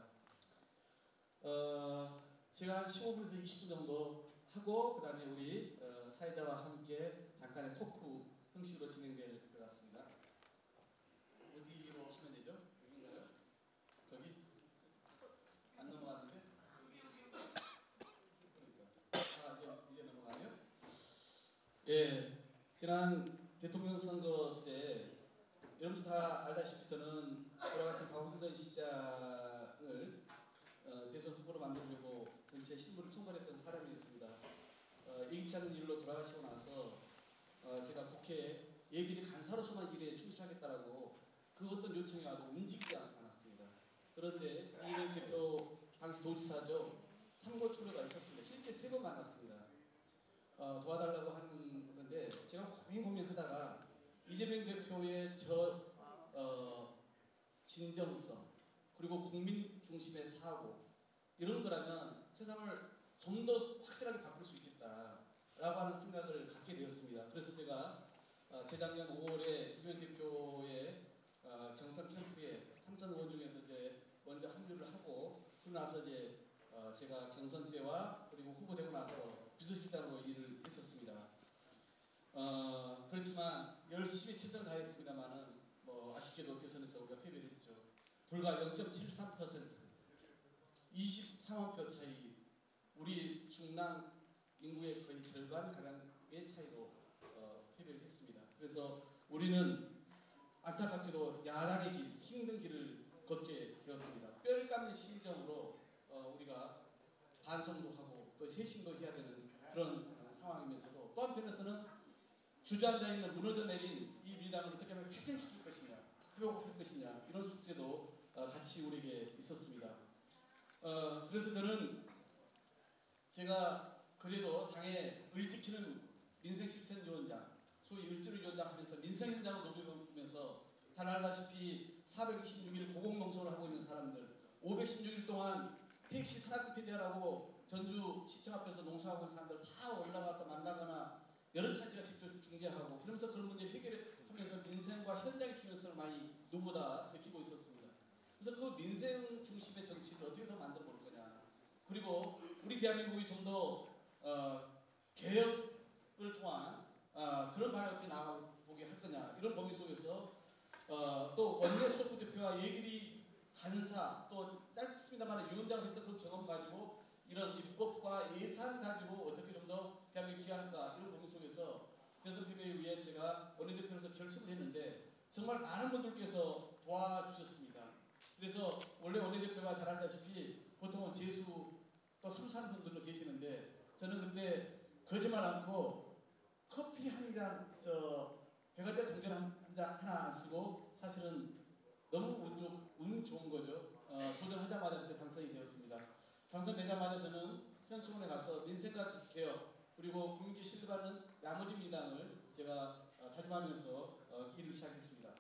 제가 한 15분에서 20분 정도 하고 그 다음에 우리 사회자와 함께 잠깐의 토크 형식으로 진행될 것 같습니다. 어디로 하면 되죠? 여기인가요? 거기? 안 넘어가는데? 그러니까. 이제 넘어가네요? 예. 지난 대통령 선거 때 여러분들 다 알다시피 저는 돌아가신 박홍근 시장을 대선 후보로 만들려고 전체 신분을 총괄했던 사람이었습니다. 예기치 않은 일로 돌아가시고 나서 제가 국회에 예결위 간사로서만 일에 충실하겠다라고 그 어떤 요청이 와도 움직이지 않았습니다. 그런데 이재명 대표 당시 도지사죠. 삼고 초려가 있었습니다. 실제 3번 만났습니다. 도와달라고 하는 건데 제가 고민하다가 이재명 대표의 진정성 그리고 국민 중심의 사고 이런 거라면 세상을 좀 더 확실하게 바꿀 수 있겠다라고 하는 생각을 갖게 되었습니다. 그래서 제가 재작년 5월에 이재명 대표의 경선 캠프에 삼선 의원 중에서 이제 먼저 합류를 하고 그러고 나서 이제 제가 경선 때와 그리고 후보 되고 나서 비서실장으로 일을 했었습니다. 그렇지만 열심히 최선을 다했습니다만은 뭐 아쉽게도 대선에서 우리가 패배를 했죠. 불과 0.73%, 23만 표 차이, 우리 중랑 인구의 거의 절반 가량의 차이로 패배를 했습니다. 그래서 우리는 안타깝게도 야당의 길, 힘든 길을 걷게 되었습니다. 뼈를 깎는 심정으로 우리가 반성도 하고 또 쇄신도 해야 되는 그런 상황이면서도 또 한편에서는 주저앉아 있는 무너져 내린 이 민주당을 어떻게 하면 회생시킬 것이냐, 회복할 것이냐 이런 숙제도 같이 우리에게 있었습니다. 그래서 저는 제가 그래도 당의 을 지키는 민생실천위원장, 소위 을지로위원장 하면서 민생현장을 노려보면서 잘 알다시피 426일 고공농성을 하고 있는 사람들, 516일 동안 택시 산악금 폐지하라고 전주 시청 앞에서 농사하고 있는 사람들 다 올라가서 만나거나 여러 차지가 직접 중재하고 그러면서 그런 문제를 해결하면서 민생과 현장의 중요성을 많이 누구보다 느끼고 있었습니다. 그래서 그 민생 중심의 정치를 어떻게 더 만들어 볼 거냐. 그리고 우리 대한민국이 좀 더 개혁을 통한 그런 방향을 어떻게 나가보게 할 거냐. 이런 범위 속에서 또 원내 수석부 대표와 예결위 간사 또 짧습니다만 위원장을 했던 그 경험 가지고 이런 입법과 예산 가지고 어떻게 좀 더 대한민국 기여할까 이런 고민 속에서 대선 패배에 위해 제가 원내대표로서 결심을 했는데 정말 많은 분들께서 도와주셨습니다. 그래서 원래 원내대표가 잘 알다시피 보통은 재수 또 섬사하는 분들도 계시는데 저는 그때 거짓말 않고 커피 한 잔 백화대 동전 한 잔 하나 안 쓰고 사실은 너무 운 좋은 거죠. 도전하자마자 그때 당선이 되었습니다. 당선되자마자 저는 현충원에 가서 민생과 개혁 그리고 국민께 신뢰받는 나머지 민주당을 제가 다짐하면서 일을 시작했습니다.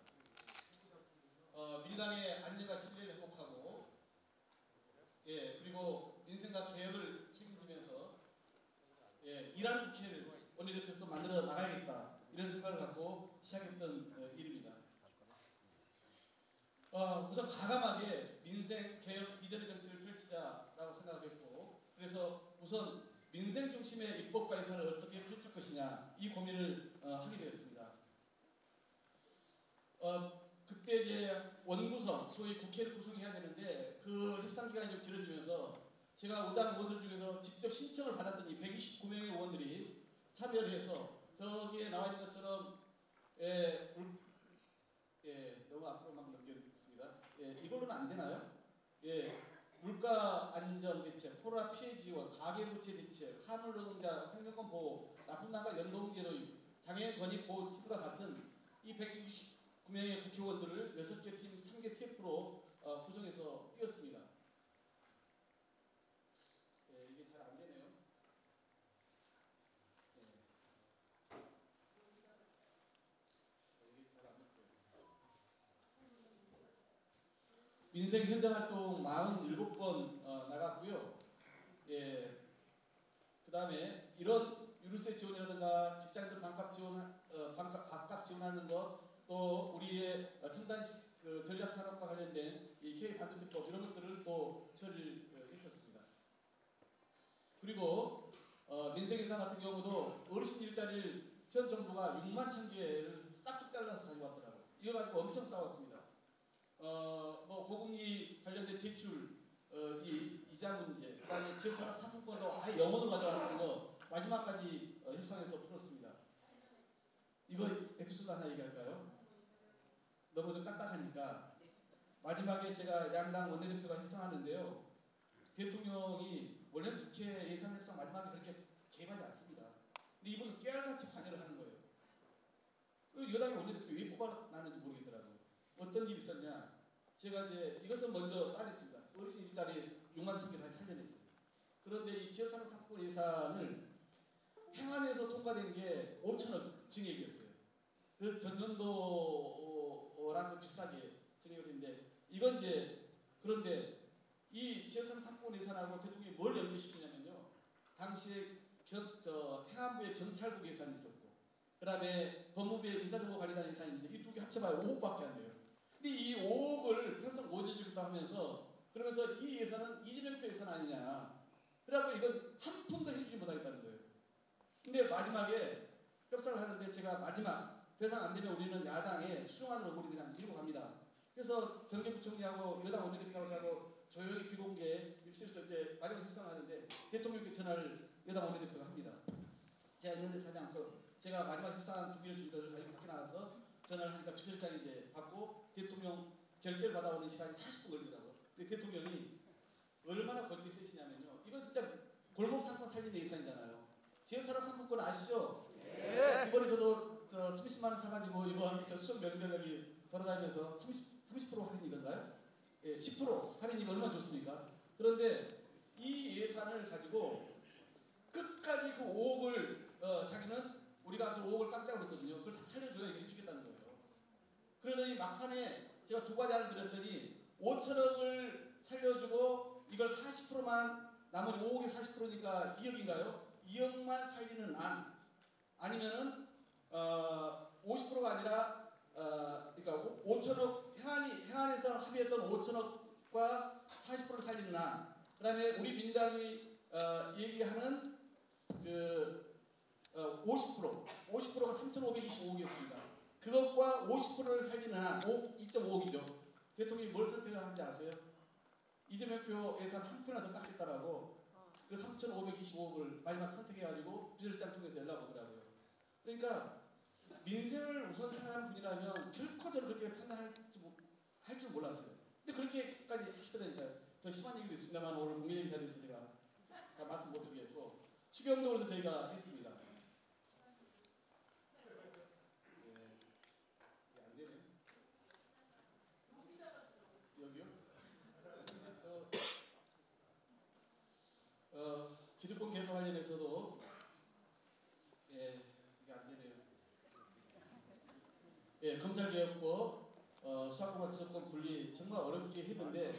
민주당의 안전과 신뢰를 회복하고 그리고 민생과 개혁을 책임지면서 일하는 국회를 원내대표로서 만들어 나가야겠다 이런 생각을 갖고 시작했던 일입니다. 우선 과감하게 민생 개혁 비전의 정치를 펼치자라고 생각했고 그래서 우선 민생 중심의 입법과 예산을 어떻게 펼칠 것이냐 이 고민을 하게 되었습니다. 그때 이제 원구성 소위 국회를 구성해야 되는데 그 협상 기간이 좀 길어지면서 제가 의당 의원들 중에서 직접 신청을 받았더니 129명의 의원들이 참여를 해서 저기에 나와 있는 것처럼 너무 앞으로만 넘겨드리겠습니다. 이걸로는 안 되나요? 물가 안정 대책, 코로나 피해 지원, 가계부채 대책, 하물 노동자 생존권 보호, 납품난과 연동제 도입, 장애인 권익 보호 팀과 같은 이 129명의 국회의원들을 6개 팀, 3개 TF로 구성해서 띄웠습니다. 이게 잘 안 되네요. 이게 잘 안 먹혀요. 민생 현장 활동 47번 나갔고요. 그 다음에 이런 유류세 지원이라든가 직장인들 반값 지원하는 것, 또 우리의 첨단 전략산업과 관련된 이 K반도체법 이런 것들을 또 처리를 했었습니다. 그리고 민생예산 같은 경우도 어르신 일자리를 현 정부가 6만 1,000개를 싹둑 잘라서 가져왔더라고요. 이거 가지고 엄청 싸웠습니다. 뭐 고금리 관련된 대출 이자 문제, 그다음에 지역산업 상품권도 아예 영원으로 가져왔던 거 마지막까지 협상에서 풀었습니다. 이거 에피소드 하나 얘기할까요? 너무 좀 딱딱하니까. 마지막에 제가 양당 원내대표가 협상하는데요. 대통령이 원래는 국회 예산 협상 마지막에 그렇게 개입하지 않습니다. 근데 이분은 깨알같이 관여를 하는 거예요. 그리고 여당의 원내대표 왜 뽑아놨는지 모르겠더라고요. 어떤 일이 있었냐. 제가 이제 이것은 먼저 따냈습니다. 어르신 일자리 6만 1,000개 다시 살려냈어요. 그런데 이 지역사랑 상품 예산을 행안에서 통과된 게 5천억 증액이었어요. 그 전년도랑 비슷하게 증액을 했는데 이건 이제 그런데 이 지역사랑 상품 예산하고 대통령이 뭘 연계시키냐면요. 당시에 행안부의 경찰국 예산이 있었고 그 다음에 법무부의 인사정보관리단 예산이 있는데 이 두 개 합쳐봐야 5억밖에 안 돼요. 근데 이 5억을 편성 모재주겠다 하면서 그러면서 이 예산은 이재명표 예산 아니냐. 그래갖고 이건 한 푼도 해주지 못하겠다는 거예요. 근데 마지막에 협상을 하는데 제가 마지막 대상 안 되면 우리는 야당에 수용안으로 우리 그냥 밀고 갑니다. 그래서 경제부총리하고 여당 원내대표하고 조용히 비공개 일실에서 이제 마지막 협상을 하는데 대통령께 전화를 여당 원내대표가 합니다. 제가 이런 데서 하지 않고 제가 마지막 협상안 두 개를 준비해서 가지고 밖에 나가서 전화를 하니까 비서실장이 이제 받고 대통령 결제를 받아오는 시간이 40분 걸리더라고요. 근데 대통령이 얼마나 거짓이 세시냐면요. 이건 진짜 골목 상권 살리는 예산이잖아요. 지역사랑 상품권 아시죠? 네. 이번에 저도 30만 원 사가지고 이번 수업 명절 여기 돌아다니면서 30% 할인이던가요? 예, 10% 할인이가 얼마나 좋습니까? 그런데 이 예산을 가지고 끝까지 그 5억을 자기는 우리가 그 5억을 깜짝으로 했거든요. 그걸 다 살려줘야 이거 해주겠다는 거예요. 그러더니 막판에 제가 두 가지 안을 드렸더니 5천억을 살려주고 이걸 40%만 나머지 5억의 40%니까 2억인가요? 2억만 살리는 안 아니면은 50%가 아니라 그러니까 5천억 행안에서 합의했던 5천억과 40%를 살리는 안 그다음에 우리 민당이 얘기하는 그 50%가 3,525억이었습니다. 그것과 50%를 살리는 한 2.5억이죠. 대통령이 뭘 선택을 한지 아세요? 이재명표 예산 한 표나 더 깎겠다라고 그 3,525억을 마지막 선택해가지고 비서실장 통해서 연락 오더라고요. 그러니까 민생을 우선 생각하는 분이라면 결코 저를 그렇게 판단할 줄 몰랐어요. 근데 그렇게까지 하시더라니까요. 더 심한 얘기도 있습니다만 오늘 국민의 자리에서 제가 다 말씀 못 드리겠고 추경도에서 저희가 했습니다. 기득권 개혁 관련해서도 이게 안 되네요. 검찰개혁법, 수사권과 지속권 분리 정말 어렵게 했는데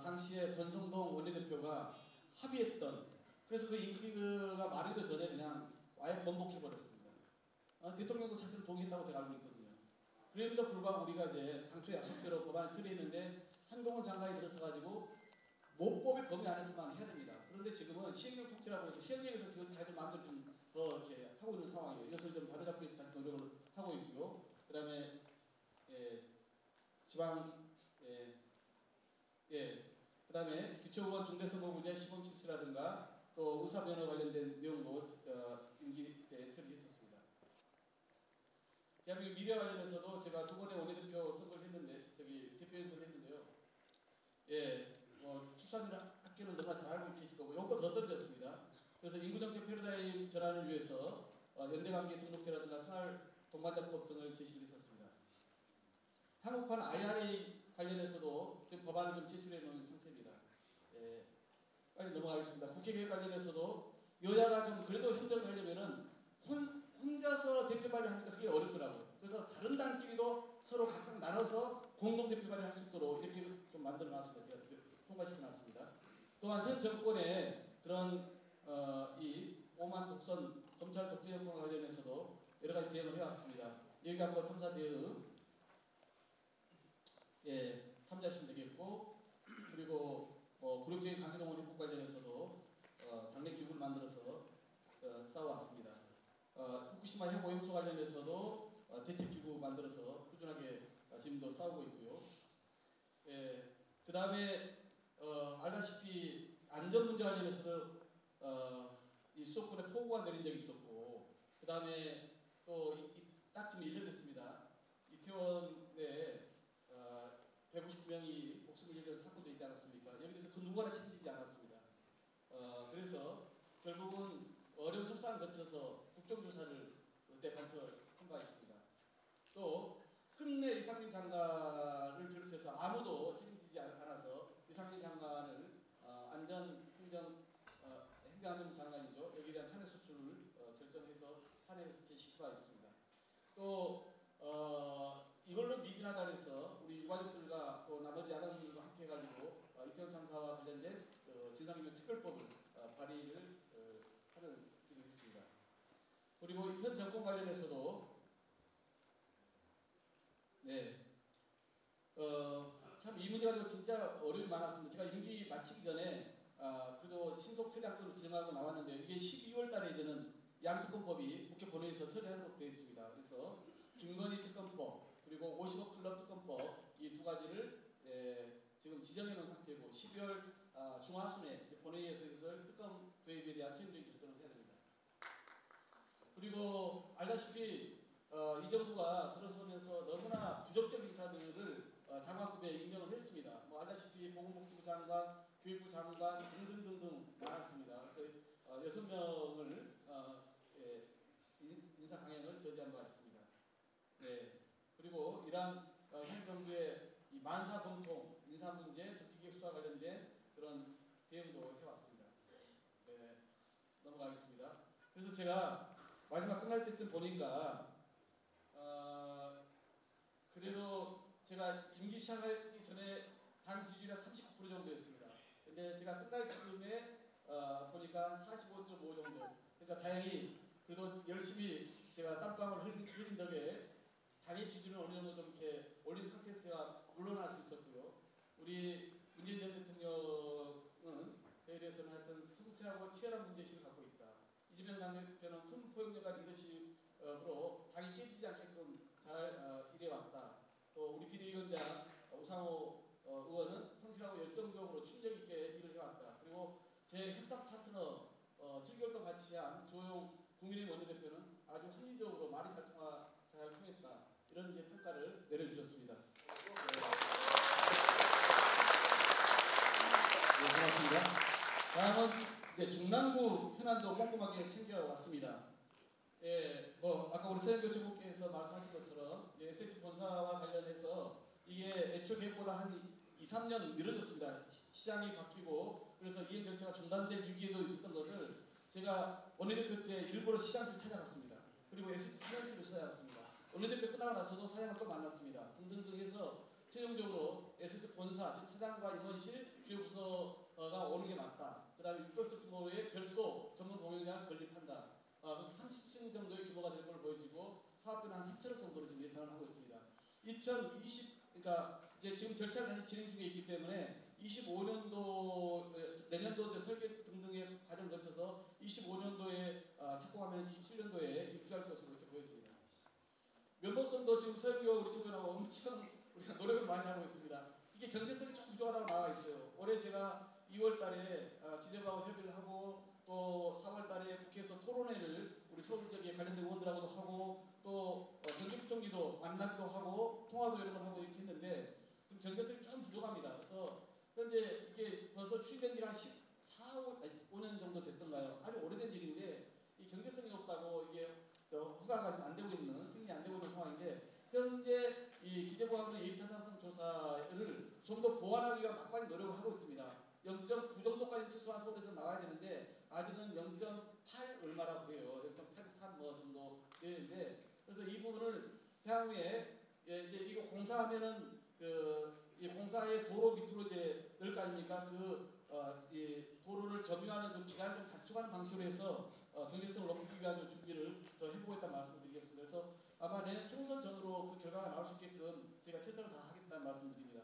당시에 권성동 원내대표가 합의했던 그래서 그 인기가 마르기도 전에 그냥 아예 번복해버렸습니다. 대통령도 사실 동의했다고 제가 알고 있거든요. 그럼에도 불구하고 우리가 이제 당초 약속대로 법안을 처리했는데 한동훈 장관이 들어서가지고 모법의 범위 안에서만 해야 됩니다. 그런데 지금은 시행령 통치라고 해서 시행령에서 지금 자기들 마음대로 좀 더 이렇게 하고 있는 상황이에요. 이것을 좀 바로잡기 위해서 다시 노력을 하고 있고요. 그 다음에 지방 그 다음에 기초의원 중대선거구제 시범실시라든가 또 의사면허 관련된 내용도 임기 때 처리했었습니다. 대한민국 미래 관련해서도 제가 두 번의 원내대표 선거를 했는데 대표 연설을 했는데요. 출산율 학교는 너무나 잘 알고 계실 거고 요거 더 떨어졌습니다. 그래서 인구정책 패러다임 전환을 위해서 연대관계 등록제라든가 생활동반자법 등을 제시를 했었습니다. 한국판 IRA 관련해서도 지금 법안을 좀 제출해 놓은 상태입니다. 빨리 넘어가겠습니다. 국회개혁 관련해서도 여야가 좀 그래도 협력을 하려면은 혼자서 대표 발의를 하니까 그게 어렵더라고요. 그래서 다른 당끼리도 서로 각각 나눠서 공동 대표 발의를 할 수 있도록 이렇게 좀 만들어 놨습니다. 제가 통과시켜 놨습니다. 또한 현 정권의 그런 이 오만 독선 검찰 독재 정권과 관련해서도 여러 가지 대응을 해왔습니다. 여기 한번 3사 대응 참조하시면 되겠고 그리고 구력적인 강제동원 입법 관련해서도 당내 기구를 만들어서 싸워왔습니다. 후쿠시마 해고 행소 관련해서도 대책기구 만들어서 꾸준하게 지금도 싸우고 있고요. 그 다음에 알다시피 안전 문제 관련해서도 이 수도권에 폭우가 내린 적이 있었고 그 다음에 또 딱 지금 1년 됐습니다. 이태원에 150명이 목숨을 잃은 사건도 있지 않았습니까? 여기 대해서 그 누구 하나 책임지지 않았습니다. 그래서 결국은 어려운 협상을 거쳐서 국정조사를 그때 관철한 바 있습니다. 또 끝내 이상민 장관을 비롯해서 아무도 책임지지 않아서 이상민 장관을 행정안전부 장관이죠. 여기에 대한 탄핵 소추를 결정해서 탄핵을 제시키고 있습니다. 또 이걸로 미진하다 해서 우리 유가족들과 또 나머지 야당들과 함께 해가지고 이태원 참사와 관련된 진상규명 특별법을 발의를 하는 길을 했습니다. 그리고 현 정권 관련해서도 참 이 문제가 진짜 어려움이 많았습니다. 제가 임기 마치기 전에 그래도 신속 처리안건을 지정하고 나왔는데 이게 12월 달에 이제는 양특검법이 국회 본회의에서 처리하도록 되어 있습니다. 그래서 김건희 특검법 그리고 50억 클럽 특검법 이 두 가지를 지금 지정해 놓은 상태고 12월 중하순에 본회의에서 특검 도입에 대한 최종적인 결정을 해야 됩니다. 그리고 알다시피 이 정부가 들어서면서 너무나 부적격 인사들을 장관급에 임명을 했습니다. 뭐 알다시피 보건복지부 장관, 교육부 장관 등등등등 많았습니다. 그래서 6명을 인사 강행을 저지한 바 있습니다. 그리고 이러한 현 정부의 이 만사 검통, 인사 문제, 정치개혁 수사 관련된 그런 대응도 해왔습니다. 넘어가겠습니다. 그래서 제가 마지막 끝날 때쯤 보니까 그래도 제가 임기 시작하기 전에 당 지지율이 한 39% 정도였습니다. 근데 제가 끝날 쯤에 보니까 45.5 정도. 그러니까 다행히 그래도 열심히 제가 땀방울 흘린 덕에 당의 지지율은 어느 정도 좀 이렇게 올린 상태에서 제가 물러날 수 있었고요. 우리 문재인 전 대통령은 저에 대해서는 하여튼 성실하고 치열한 문제의식을 갖고 있다. 이재명 당대표는 큰 포용력과 리더십으로 당이 깨지지 않게끔 잘 일해왔다. 또 우리 비대위원장 우상호 의원은 성실하고 열정적으로 충격 있게 일을 해왔다. 그리고 제 협상 파트너 7개월 동안 같이 한 조용 국민의힘 원내대표는 아주 합리적으로 말이 잘 통했다. 이런 이제 평가를 내려주셨습니다. 고맙습니다. 다음은 이제 중랑구 현안도 꼼꼼하게 챙겨왔습니다. 뭐 아까 우리 서영교 최고께서 말씀하신 것처럼 SH 본사와 관련해서 이게 애초 계획보다 한 2, 3년 미뤄졌습니다. 시장이 바뀌고 그래서 이행 절차가 중단될 위기에도 있었던 것을 제가 원내대표 때 일부러 시장실 찾아갔습니다. 그리고 SH 사장실도 찾아갔습니다. 원내대표 끝나고 나서도 사장을 또 만났습니다. 등등등 해서 최종적으로 SH 본사, 즉 사장과 임원실, 주요부서가 오는 게 맞다. 그 다음에 600석 규모의 별도 전문 공연장을 건립한다. 그래서 30층 정도의 규모가 될 걸로 보여지고 사업비는 한 3천억 정도로 지금 예상을 하고 있습니다. 2020, 그러니까 이제 지금 절차를 다시 진행 중에 있기 때문에 25년도, 내년도 설계 등등의 과정을 거쳐서 25년도에 착공하면 27년도에 입주할 것으로 이렇게 보여집니다. 면목성도 지금 서영교 우리 최고위원하고 엄청 우리가 노력을 많이 하고 있습니다. 이게 경제성이 좀 부족하다고 나와 있어요. 올해 제가 2월 달에 기재부하고 협의를 하고 또 4월 달에 국회에서 토론회를 우리 서울 지역에 관련된 의원들하고도 하고 또 경제부총리도 만나기도 하고 통화도 여러 번 하고 이렇게 했는데 지금 경제성이 좀 부족합니다. 그래서 현재 이게 벌써 추진된 지가 한 5년 정도 됐던가요? 아주 오래된 일인데 이 경제성이 없다고 이게 허가가 지금 안 되고 있는, 승인이 안 되고 있는 상황인데 현재 이 기재부하고는 예비탄탄성 조사를 좀 더 보완하기 위한 막판의 노력을 하고 있습니다. 0.9 정도까지 최소한 서울에서 나와야 되는데 아직은 0.8 얼마라고 해요. 0.83 뭐 정도 되는데 그래서 이 부분을 향후에 이제 이거 공사하면은 이 공사의 도로 밑으로 이제 넣을 거 아닙니까? 이 도로를 점유하는 그 기간을 좀 단축하는 방식으로 해서 경제성을 높이기 위한 준비를 더 해보겠다는 말씀을 드리겠습니다. 그래서 아마 내년 총선 전으로 그 결과가 나올 수 있게끔 제가 최선을 다하겠다는 말씀을 드립니다.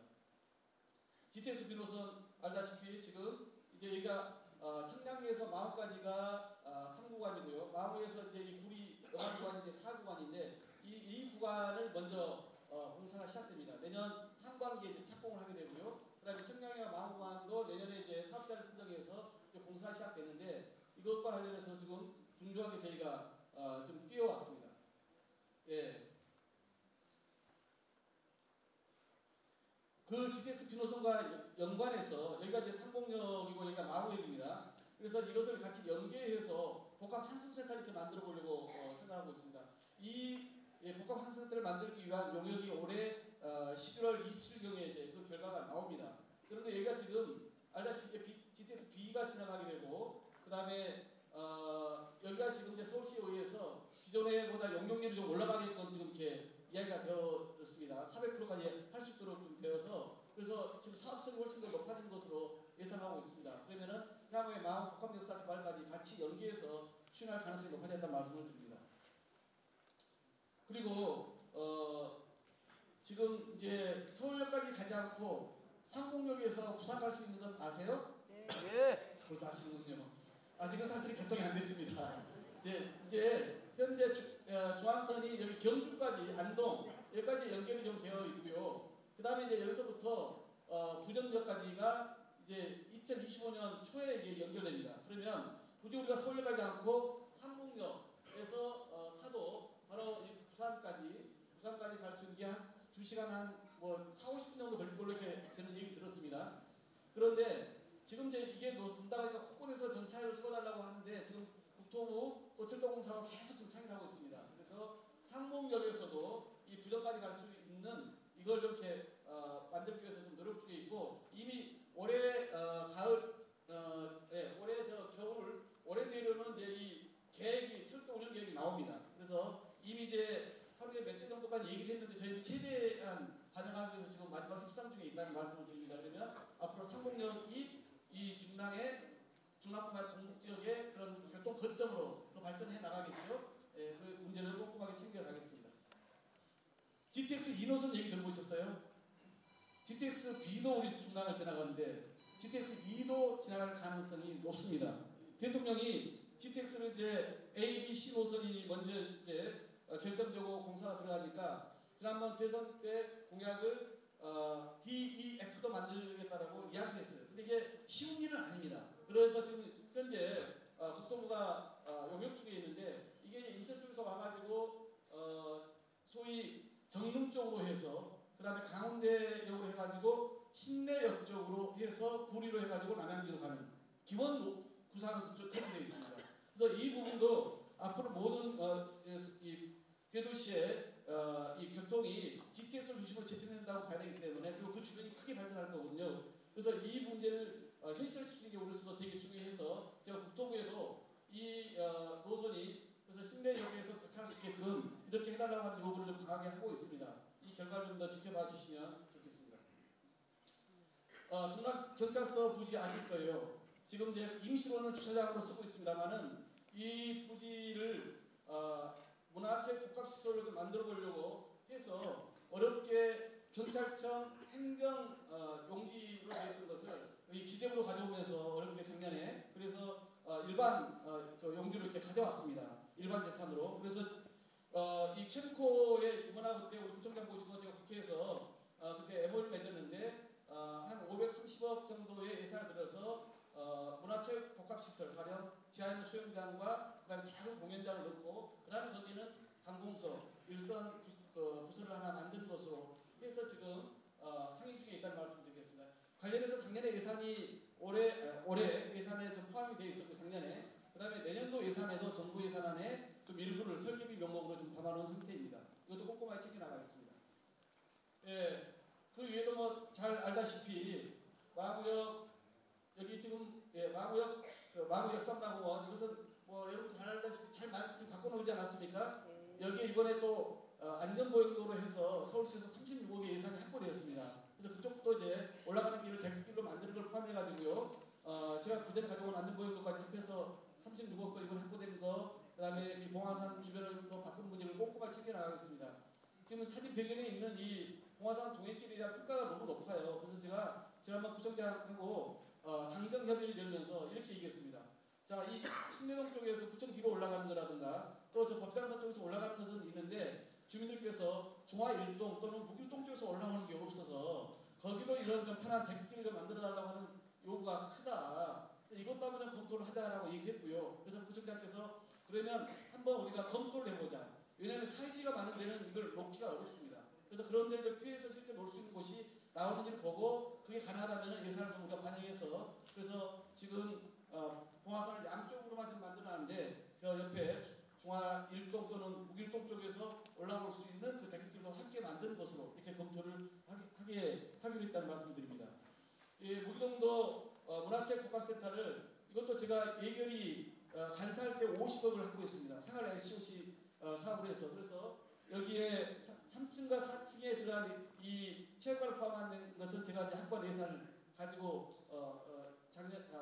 GTX 비노선 알다시피 지금 이제 여기가 청량리에서 마음까지가 3구간이고요. 마음에서 이제 이 구리 영암구간이 4구간인데 이 구간을 먼저 공사가 시작됩니다. 내년 상반기에 이제 착공을 하게 되고요. 그다음에 청량리와 마음구간도 내년에 이제 사업자를 선정해서 이제 공사가 시작되는데 이것과 관련해서 지금 분주하게 저희가 좀 뛰어왔습니다. 그 GTX 비노선과 연관해서 여기가 이제 상봉역이고 여기가 마구역입니다. 그래서 이것을 같이 연계해서 복합 환승센터 이렇게 만들어 보려고 생각하고 있습니다. 이 복합 환승센터를 만들기 위한 용역이 올해 11월 27일경에 이제 그 결과가 나옵니다. 그런데 여기가 지금 알다시피 GTX B가 지나가게 되고 그 다음에 여기가 지금 이제 서울시에 의해서 기존에보다 용적률이 좀 올라가게끔 지금 이렇게 이야기가 되었습니다. 400%까지 할 수 있도록 좀 되어서 그래서 지금 사업성이 훨씬 더 높아진 것으로 예상하고 있습니다. 그러면은 향후에 마을 복합역사 개발까지 같이 연계해서 추진할 가능성이 높아졌다는 말씀을 드립니다. 그리고 지금 이제 서울역까지 가지 않고 상봉역에서 부산 갈 수 있는 건 아세요? 네. 벌써 아시는군요. 아직은 사실 개통이 안 됐습니다. 이제 현재 중앙선이 여기 경주까지 안동 여기까지 연결이 좀 되어 있고요. 그 다음에 이제 여기서부터 부정역까지가 이제 2025년 초에 이게 연결됩니다. 그러면 굳이 우리가 서울역 가지 않고 상봉역에서 타도 바로 이 부산까지 갈 수 있는 게 한 2시간 한 뭐 40-50분 정도 걸릴 걸로 이렇게 저는 얘기 들었습니다. 그런데 지금 이제 이게 논다가 곳곳에서 정차율을 세워달라고 하는데 지금 국토부 또 철도공사가 계속 지금 상의를 하고 있습니다. 그래서 상봉역에서도 이 부정까지 갈 수 있는 이걸 좀 이렇게 만들기 위해서 좀 노력 중에 있고 이미 올해 가을 올해 겨울 올해 내로는 이제 이 계획이 철도 운영 계획이 나옵니다. 그래서 이미 이제 하루에 몇 대 정도까지 얘기했는데 저희 최대한 반영하기 위해서 지금 마지막 협상 중에 있다는 말씀을 드립니다. 그러면 앞으로 상봉역이 이 중남뿐만 아니라 동북 지역의 그런 교통 거점으로 더 발전해 나가겠죠. 그 문제를 꼼꼼하게 챙겨가겠습니다. GTX 2노선 얘기 들어보셨어요? GTX B도 우리 중랑을 지나가는데 GTX 2도 지나갈 가능성이 높습니다. 대통령이 GTX를 이제 A, B, C 노선이 먼저 이제 결정되고 공사가 들어가니까 지난번 대선 때 공약을 D, E, F도 만들겠다라고 이야기했어요. 근데 이게 쉬운 일은 아닙니다. 그래서 지금 현재 국토부가 용역 중에 있는데 이게 인천 쪽에서 와가지고 소위 정릉 쪽으로 해서 그 다음에 강원대역으로 해가지고 신내역 쪽으로 해서 구리로 해가지고 남양주로 가는 기본 구상은 그렇게 되어 있습니다. 그래서 이 부분도 앞으로 모든 이 대도시의 이 교통이 GTX를 중심으로 재편된다고 봐야 되기 때문에 그리고 그 주변이 크게 발전할 거거든요. 그래서 이 문제를 현실화시키는 게 우리로서도 되게 중요해서 제가 국토부에도 이 노선이 그래서 신내역에서 교차할 수 있게끔 이렇게 해달라고 하는 요구를 좀 강하게 하고 있습니다. 이 결과를 좀 더 지켜봐 주시면 좋겠습니다. 중랑경찰서 부지 아실 거예요. 지금 이제 임시로는 주차장으로 쓰고 있습니다만은 이 부지를 문화체육 복합시설로 만들어 보려고 해서 어렵게 경찰청 행정 용지로 되어 있던 것을 이 기재부로 가져오면서 어렵게 작년에 그래서 일반 그 용지로 이렇게 가져왔습니다. 일반 재산으로. 그래서 이 캠코에 이번하고 그때 우리 구청장 보시고 제가 국회에서 그때 MOU를 맺었는데 한 530억 정도의 예산을 들어서 문화체육 복합시설 가령 지하에 있는 수영장과 그다음에 작은 공연장을 넣고 그다음에 거기는 관공서 일선 부서를 하나 만든 것으로 해서 지금 상의 중에 있다는 말씀드리겠습니다. 관련해서 작년에 예산이 올해 예산에 좀 포함이 되어 있었고 작년에 그다음에 내년도 예산에도 정부 예산안에 좀 일부를 설계비 명목으로 좀 담아놓은 상태입니다. 이것도 꼼꼼하게 챙겨 나가겠습니다. 예, 그 외에도 뭐 잘 알다시피 마구역 여기 지금 마구역 마구역 3라공원 이것은 뭐 여러분 잘 알다시피 지금 갖고 나오지 않았습니까? 여기에 이번에 또 안전보행도로 해서 서울시에서 36억의 예산이 확보되었습니다. 그래서 그쪽도 이제 올라가는 길을 대표길로 만드는 걸 포함해가지고요. 제가 그전에 가져온 안전보행도까지 합해서 36억도 이번 확보된 거, 그 다음에 이 봉화산 주변을 더 바꾸는 문제를 꼼꼼하게 챙겨나가겠습니다. 지금 사진 배경에 있는 이 봉화산 동해길에 대한 평가가 너무 높아요. 그래서 제가 지난번 구청장하고 당정 협의를 열면서 이렇게 얘기했습니다. 자, 이 신내동 쪽에서 구청 뒤로 올라가는 거라든가 또 저 법장사 쪽에서 올라가는 것은 있는데 주민들께서 중화 1동 또는 북일동 쪽에서 올라오는 게 없어서 거기도 이런 좀 편한 대표길을 좀 만들어 달라고 하는 요구가 크다. 그래서 이것 때문에 검토를 하자라고 얘기했고요. 그래서 구청장께서 그러면 한번 우리가 검토를 해보자. 왜냐하면 사유지가 많은 데는 이걸 놓기가 어렵습니다. 그래서 그런 데를 피해서 실제 놓을 수 있는 곳이 나오는 일을 보고 그게 가능하다면 예산을 좀 우리가 반영해서 그래서 지금 봉화선을 양쪽으로만 지금 만들어놨는데 저 옆에 중화 1동 또는 북일동 쪽에서 올라올 수 있는 그 대교길도 함께 만드는 것으로 이렇게 검토를 하기로 했다는 말씀드립니다. 이 무기동도 문화체육복합센터를 이것도 제가 예결위 간사할 때 50억을 확보했습니다. 생활 SCOC 사업을 해서 그래서 여기에 3층과 4층에 들어간 이 체육관을 포함한 것은 제가 이제 학관 예산을 가지고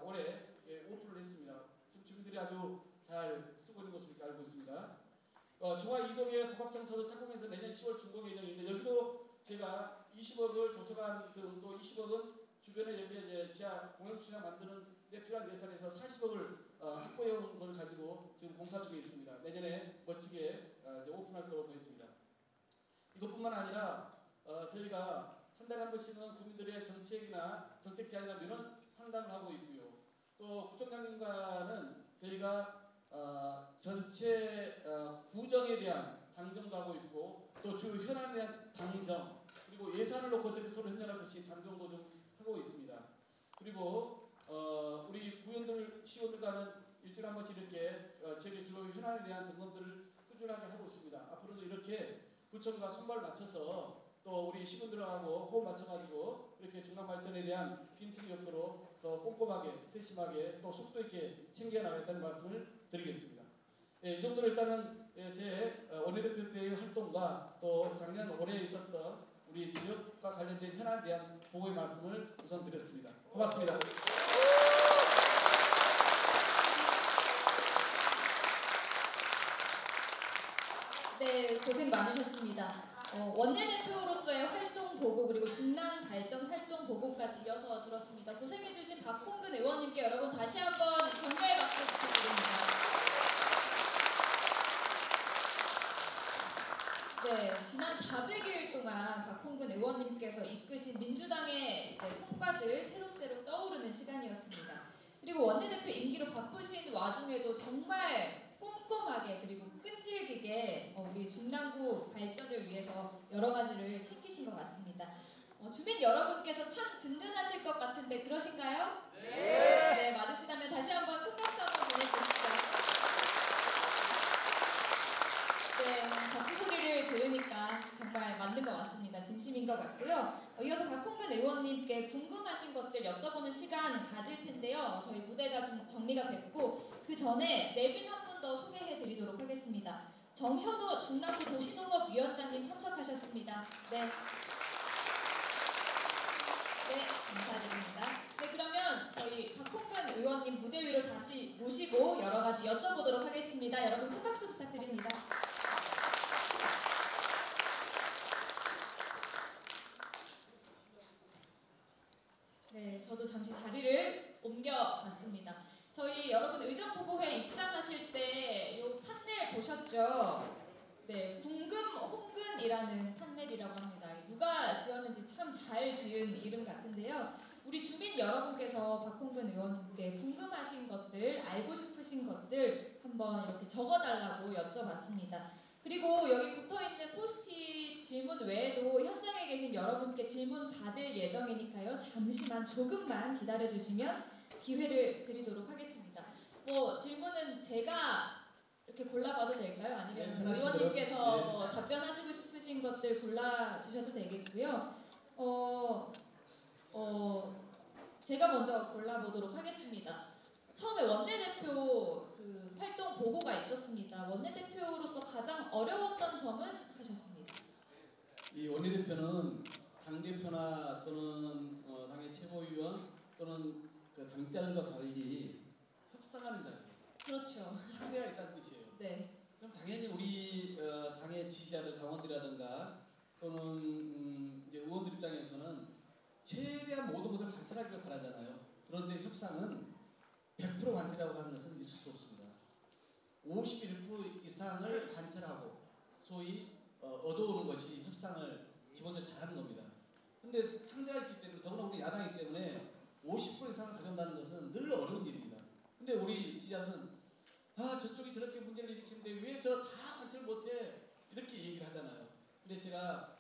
올해 오픈을 했습니다. 지금 주민들이 아주 잘 쓰고 있는 것으로 이렇게 알고 있습니다. 중화 2동의 복합청소도 착공해서 내년 10월 준공 예정인데 여기도 제가 20억을 도서관 또 20억은 주변에 여기에 이제 지하 공영주차 만드는 데 필요한 예산에서 40억을 확보해온 것을 가지고 지금 공사 중에 있습니다. 내년에 멋지게 이제 오픈할 거로 보여집니다. 이것뿐만 아니라 저희가 한 달에 한 번씩은 국민들의 정책이나 정책 제안이나 민원 상담을 하고 있고요. 또 구청장님과는 저희가 전체 구정에 대한 당정도 하고 있고 또 주요 현안에 대한 당정 그리고 예산을 놓고 어떻게 서로 협력할 것이 당정도 좀 하고 있습니다. 그리고 우리 구의원들, 시의원들과는 일주일에 한 번씩 이렇게 지역의 주요 현안에 대한 점검들을 꾸준하게 하고 있습니다. 앞으로도 이렇게 구청과 손발을 맞춰서 또 우리 시민들하고 호흡 맞춰가지고 이렇게 중남 발전에 대한 빈틈이 없도록 더 꼼꼼하게 세심하게 또 속도 있게 챙겨나가겠다는 말씀을 드리겠습니다. 예, 이 정도로 일단은 제 원내대표 때의 활동과 또 작년 올해 있었던 우리 지역과 관련된 현안에 대한 보고의 말씀을 우선 드렸습니다. 고맙습니다. 네, 고생 많으셨습니다. 원내대표로서의 활동 보고 그리고 중랑 발전 활동 보고까지 이어서 들었습니다. 고생해주신 박홍근 의원님께 여러분 다시 한번 격려의 박수 부탁드립니다. 네, 지난 400일 동안 박홍근 의원님께서 이끄신 민주당의 이제 성과들 새록새록 떠오르는 시간이었습니다. 그리고 원내대표 임기로 바쁘신 와중에도 정말 꼼꼼하게 그리고 끈질기게 우리 중랑구 발전을 위해서 여러 가지를 챙기신 것 같습니다. 주민 여러분께서 참 든든하실 것 같은데 그러신가요? 네. 네, 맞으시다면 다시 한번 큰 박수 한번 보내주시죠. 네, 박수 소리를 들으니까 정말 맞는 것 같습니다. 진심인 것 같고요. 이어서 박홍근 의원님께 궁금하신 것들 여쭤보는 시간 가질 텐데요. 저희 무대가 좀 정리가 됐고 그 전에 내빈 한 분 더 소개해드리도록 하겠습니다. 정현호 중랑구 도시농업위원장님 참석하셨습니다. 네. 네, 감사드립니다. 네, 그러면 저희 박홍근 의원님 무대 위로 다시 모시고 여러 가지 여쭤보도록 하겠습니다. 여러분 큰 박수 부탁드립니다. 네, 저도 잠시 자리를 옮겨봤습니다. 저희 여러분 의정보고회 입장하실 때 이 판넬 보셨죠? 네, 궁금 홍근이라는 판넬이라고 합니다. 누가 지었는지 참 잘 지은 이름 같은데요. 우리 주민 여러분께서 박홍근 의원님께 궁금하신 것들, 알고 싶으신 것들 한번 이렇게 적어달라고 여쭤봤습니다. 그리고 여기 붙어있는 포스트잇 질문 외에도 현장에 계신 여러분께 질문 받을 예정이니까요. 잠시만 조금만 기다려주시면 기회를 드리도록 하겠습니다. 뭐 질문은 제가 이렇게 골라봐도 될까요? 아니면 네, 의원님께서 네. 답변하시고 싶으신 것들 골라주셔도 되겠고요. 제가 먼저 골라보도록 하겠습니다. 처음에 원내대표 그 활동 보고가 있었습니다. 원내대표로서 가장 어려웠던 점은 하셨습니다. 이 원내대표는 당대표나 또는 당의 최고위원 또는 그 당자들과 달리 협상하는 자리예요. 그렇죠. 상대가 있다는 뜻이에요. 네. 그럼 당연히 우리 당의 지지자들, 당원들이라든가 또는 이제 의원들 입장에서는 최대한 모든 것을 관철하기를 바라잖아요. 그런데 협상은 100% 관철이라고 하는 것은 있을 수 없습니다. 51% 이상을 관철하고 소위 얻어오는 것이 협상을 기본적으로 잘하는 겁니다. 근데 상대가 있기 때문에 더구나 우리 야당이기 때문에 50% 이상을 가져온다는 것은 늘 어려운 일입니다. 근데 우리 지지자들은 저쪽이 저렇게 문제를 일으키는데 왜 저 다 관철 못해 이렇게 얘기를 하잖아요. 근데 제가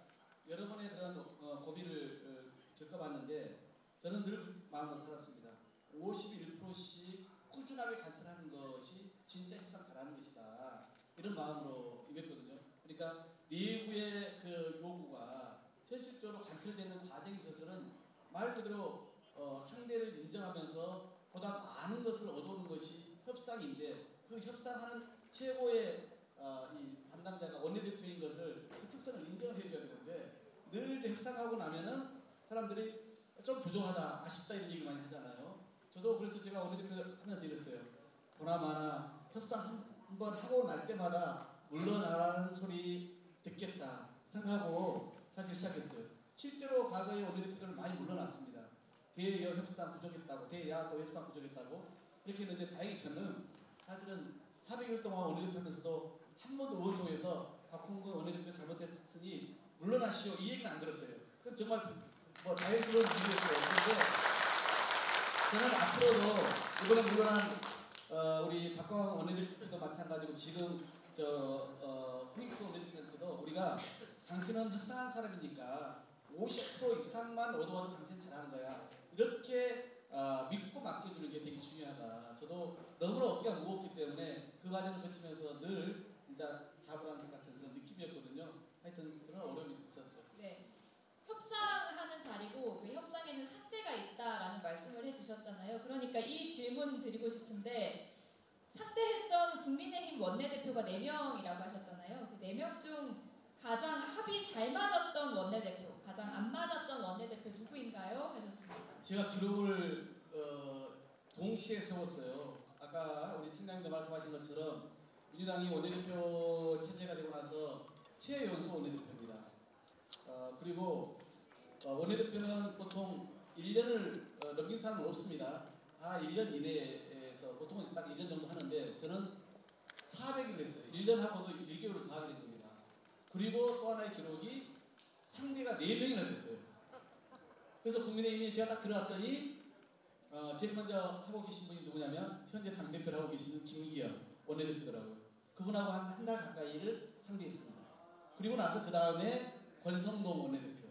여러 번의 그런 고비를 겪어봤는데 저는 늘 마음을 살았습니다. 51%씩 꾸준하게 관철하는 것이 진짜 협상 잘하는 것이다. 이런 마음으로 임했거든요. 그러니까 내부의 그 요구가 현실적으로 관철되는 과정에 있어서는 말 그대로 상대를 인정하면서 보다 많은 것을 얻어오는 것이 협상인데 그 협상하는 최고의 이 담당자가 원내대표인 것을 그 특성을 인정을 해줘야 되는데 늘 협상하고 나면은 사람들이 좀 부족하다, 아쉽다 이런 얘기 많이 하잖아요. 저도 그래서 제가 원내대표 하면서 이랬어요. 보나마나 협상 한번 하고 날 때마다 물러나라는 소리 듣겠다 생각하고 사실 시작했어요. 실제로 과거에 원내대표를 많이 물러났습니다. 대여 협상 부족했다고, 대야도 협상 부족했다고 이렇게 했는데 다행히 저는 사실은 400일 동안 원내대표 하면서도 한 번도 의원 쪽에서 박홍근 원내대표 잘못했으니 물러나시오 이 얘기는 안 들었어요. 그건 정말 뭐 다행스러운 일이었어요. 그런데 저는 앞으로도 이번에 물러난 우리 박광 원내대표도 마찬가지고 지금 홍익표 원내대표한테도 우리가 당신은 협상한 사람이니까 50% 이상만 얻어와도 당신은 잘한 거야. 이렇게 믿고 맡겨주는 게 되게 중요하다. 저도 너무나 어깨가 무겁기 때문에 그 과정을 거치면서 늘 진짜 자불안석 같은 그런 느낌이었거든요. 하여튼 그런 어려움이 있었죠. 네. 협상하는 자리고 그 협상에는 상대가 있다라는 말씀을 해주셨잖아요. 그러니까 이 질문 드리고 싶은데 상대했던 국민의힘 원내대표가 4명이라고 하셨잖아요. 그 4명 중 가장 합이 잘 맞았던 원내대표, 가장 안 맞았던 원내대표 누구인가요? 하셨습니다. 제가 기록을 동시에 세웠어요. 아까 우리 팀장님도 말씀하신 것처럼 민주당이 원내대표 체제가 되고 나서 최연소 원내대표입니다. 그리고 원내대표는 보통 1년을 넘긴 사람은 없습니다. 다 1년 이내에서 보통은 딱 1년 정도 하는데 저는 400일 했어요. 1년 하고도 1개월을 더 하게 된 겁니다. 그리고 또 하나의 기록이 상대가 4명이나 됐어요. 그래서 국민의힘이 제가 딱 들어갔더니 제일 먼저 하고 계신 분이 누구냐면 현재 당대표를 하고 계시는 김기현 원내대표더라고요. 그분하고 한 달 가까이를 상대했습니다. 그리고 나서 그 다음에 권성동 원내대표.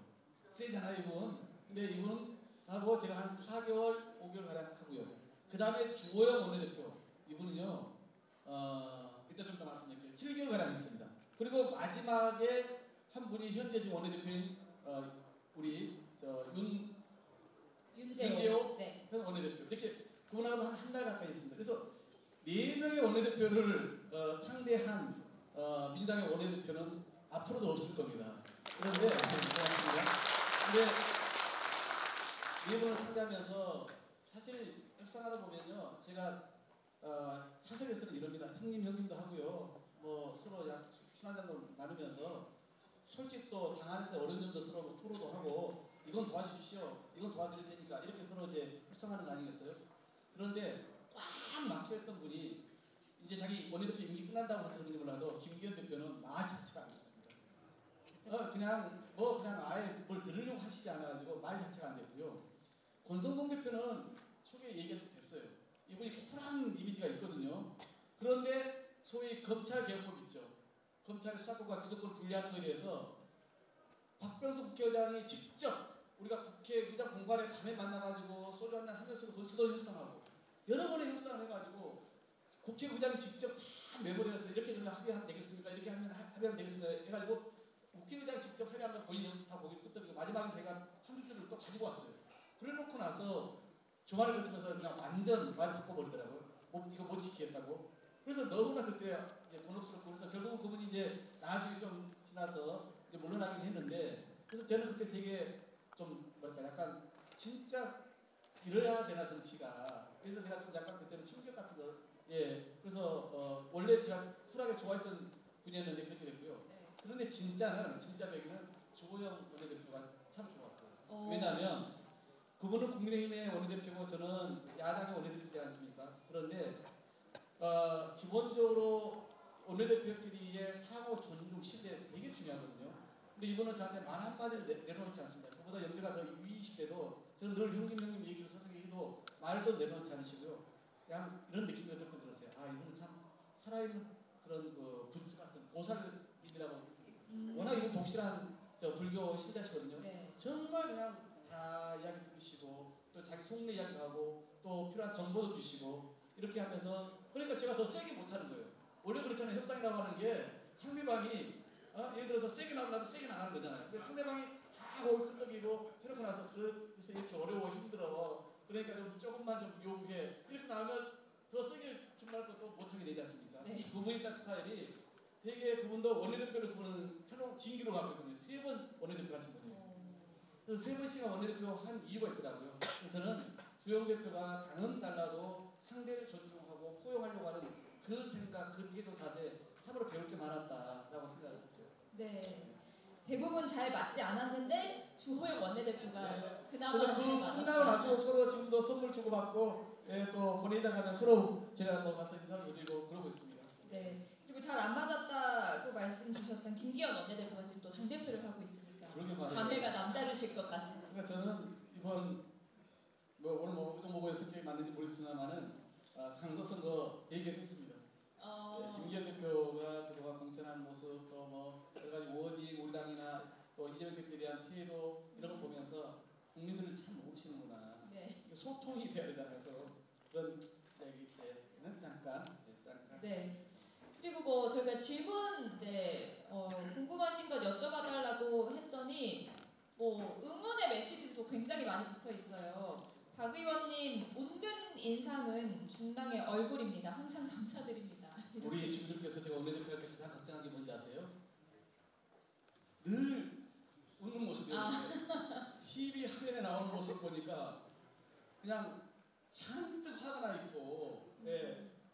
세잖아요 이분. 근데 이분하고 제가 한 4개월, 5개월 가량 하고요. 그 다음에 주호영 원내대표. 이분은요. 이따 좀 더 말씀드릴게요. 7개월 가량 했습니다. 그리고 마지막에 한 분이 현재 지금 원내대표인 우리 윤재호 네. 현 원내대표. 이렇게 그분하고도 한 달 가까이 했습니다. 그래서 4명의 원내대표를 상대한 민주당의 원내대표는 앞으로도 없을 겁니다. 그런데 고맙습니다. 근데 4분을 상대하면서 사실 협상하다 보면요, 제가 사석에서는 이럽니다. 형님도 하고요. 뭐 서로 술 한잔도 나누면서 솔직히 또 당 안에서 어려운 점도 서로 뭐 토로도 하고 이건 도와주십시오. 이건 도와드릴 테니까 이렇게 서로 이제 협상하는 거 아니겠어요? 그런데 꽉 막혀있던 분이 이제 자기 원내대표 임기 끝난다고 해서 그런지 몰라도 김기현 대표는 말 자체가 안 됐습니다. 그냥 아예 뭘 들으려고 하시지 않아가지고 말 자체가 안 됐고요. 권성동 대표는 초기에 얘기가 좀 됐어요. 이분이 쿨한 이미지가 있거든요. 그런데 소위 검찰개혁법 있죠. 검찰의 수사권과 기소권을 분리하는 것에 대해서 박병석 국회의장이 직접 우리가 국회의장 공간에 밤에 만나가지고 소주 한잔 하면서 거기서도 협상하고 여러 번의 협상을 해가지고 국회의장이 직접 다 메모리에서 이렇게 좀 합의하면 되겠습니까? 이렇게 하면 합의하면 되겠습니다. 해가지고 국회의장이 직접 합의한 걸 본인이 다 보기 끄떡이고 마지막에 제가 한두 줄을 또 가지고 왔어요. 그래 놓고 나서 주말을 거치면서 그냥 완전 말을 바꿔버리더라고요. 이거 못 지키겠다고. 그래서 너무나 그때 이제 곤혹스럽고 그래서 결국은 그분이 이제 나중에 좀 지나서 이제 물러나긴 했는데 그래서 저는 그때 되게 좀 뭐랄까 약간 진짜 이래야 되나 정치가. 그래서 내가 좀 약간 그때는 충격 같은 거 그래서 원래 제가 쿨하게 좋아했던 분이었는데 그렇게 됐고요. 그런데 진짜 배기는 주호영 원내대표가 참 좋았어요. 왜냐하면 그분은 국민의힘의 원내대표고 저는 야당의 원내대표지 않습니까? 그런데 기본적으로 원내대표끼리의 상호 존중, 신뢰 되게 중요하거든요. 근데 이분은 저한테 말 한마디를 내려놓지 않습니다. 저보다 연배가 더 위이시대도 저는 늘 형님 얘기를 서서히 해도 말도 내려놓지 않으시고요. 그냥 이런 느낌이 조금 들었어요. 이분은 참 살아있는 그런 분수 같은 보살님이라고 워낙 이분 독실한 불교 신자시거든요. 네. 정말 그냥 다 이야기 들으시고 또 자기 속내 이야기도 하고 또 필요한 정보도 주시고 이렇게 하면서 그러니까 제가 더 세게 못하는 거예요. 원래 그렇잖아요. 협상이라고 하는 게 상대방이 예를 들어서 세게 나오면 나도 세게 나가는 거잖아요. 근데 상대방이 다 거기 끄덕이고 해놓고 나서 그래서 이렇게 어려워 힘들어 그러니까 좀 조금만 좀 요구해 이렇게 나오면 더 세게 준비할 것도 못하게 되지 않습니까? 네. 그분이 딱 스타일이 되게 그분도 원내대표를 그분은 새로운 진기로 갖고 있거든요. 3번 원내대표 하신 분이에요. 그래서 3번씩이나 원내대표 한 이유가 있더라고요. 그래서는 주영 대표가 당은 달라도 상대를 존중하고 포용하려고 하는 그 생각, 그 태도 자세 참으로 배울 게 많았다라고 생각을 했죠. 네. 대부분 잘 맞지 않았는데 주호영 원내대표가 네. 그나마 그래서 잘 그 맞았어요. 끝나고 나서 서로 지금도 선물 주고받고 또 본회의장 가면 서로 제가 뭐 가서 인사도 드리고 그러고 있습니다. 네. 그리고 잘 안 맞았다고 말씀 주셨던 김기현 원내대표가 지금 또 당대표를 하고 있으니까 그러게 말이에요. 감회가 남다르실 것 같습니다. 그러니까 저는 이번 오늘 어떤 보고에 설정이 맞는지 모르겠으나마는 강서 선거 얘기를 했습니다. 김기현 대표가 그동안 공천한 모습 또 뭐 여러 가지 워딩 우리 당이나 또 이재명 대표에 대한 태도 이런 걸 보면서 국민들을 참 모르시는구나. 네. 이게 소통이 돼야 되잖아요. 서로. 그런 얘기 때는 잠깐. 네. 그리고 뭐 저희가 질문 이제 궁금하신 것 여쭤봐달라고 했더니 뭐 응원의 메시지도 굉장히 많이 붙어 있어요. 박 의원님 웃는 인상은 중랑의 얼굴입니다. 항상 감사드립니다. 우리 주민들께서 제가 원내대표 할 때 가장 걱정한 게 뭔지 아세요? 늘 웃는 모습이었는데 TV 화면에 나오는 모습 보니까 그냥 잔뜩 화가 나 있고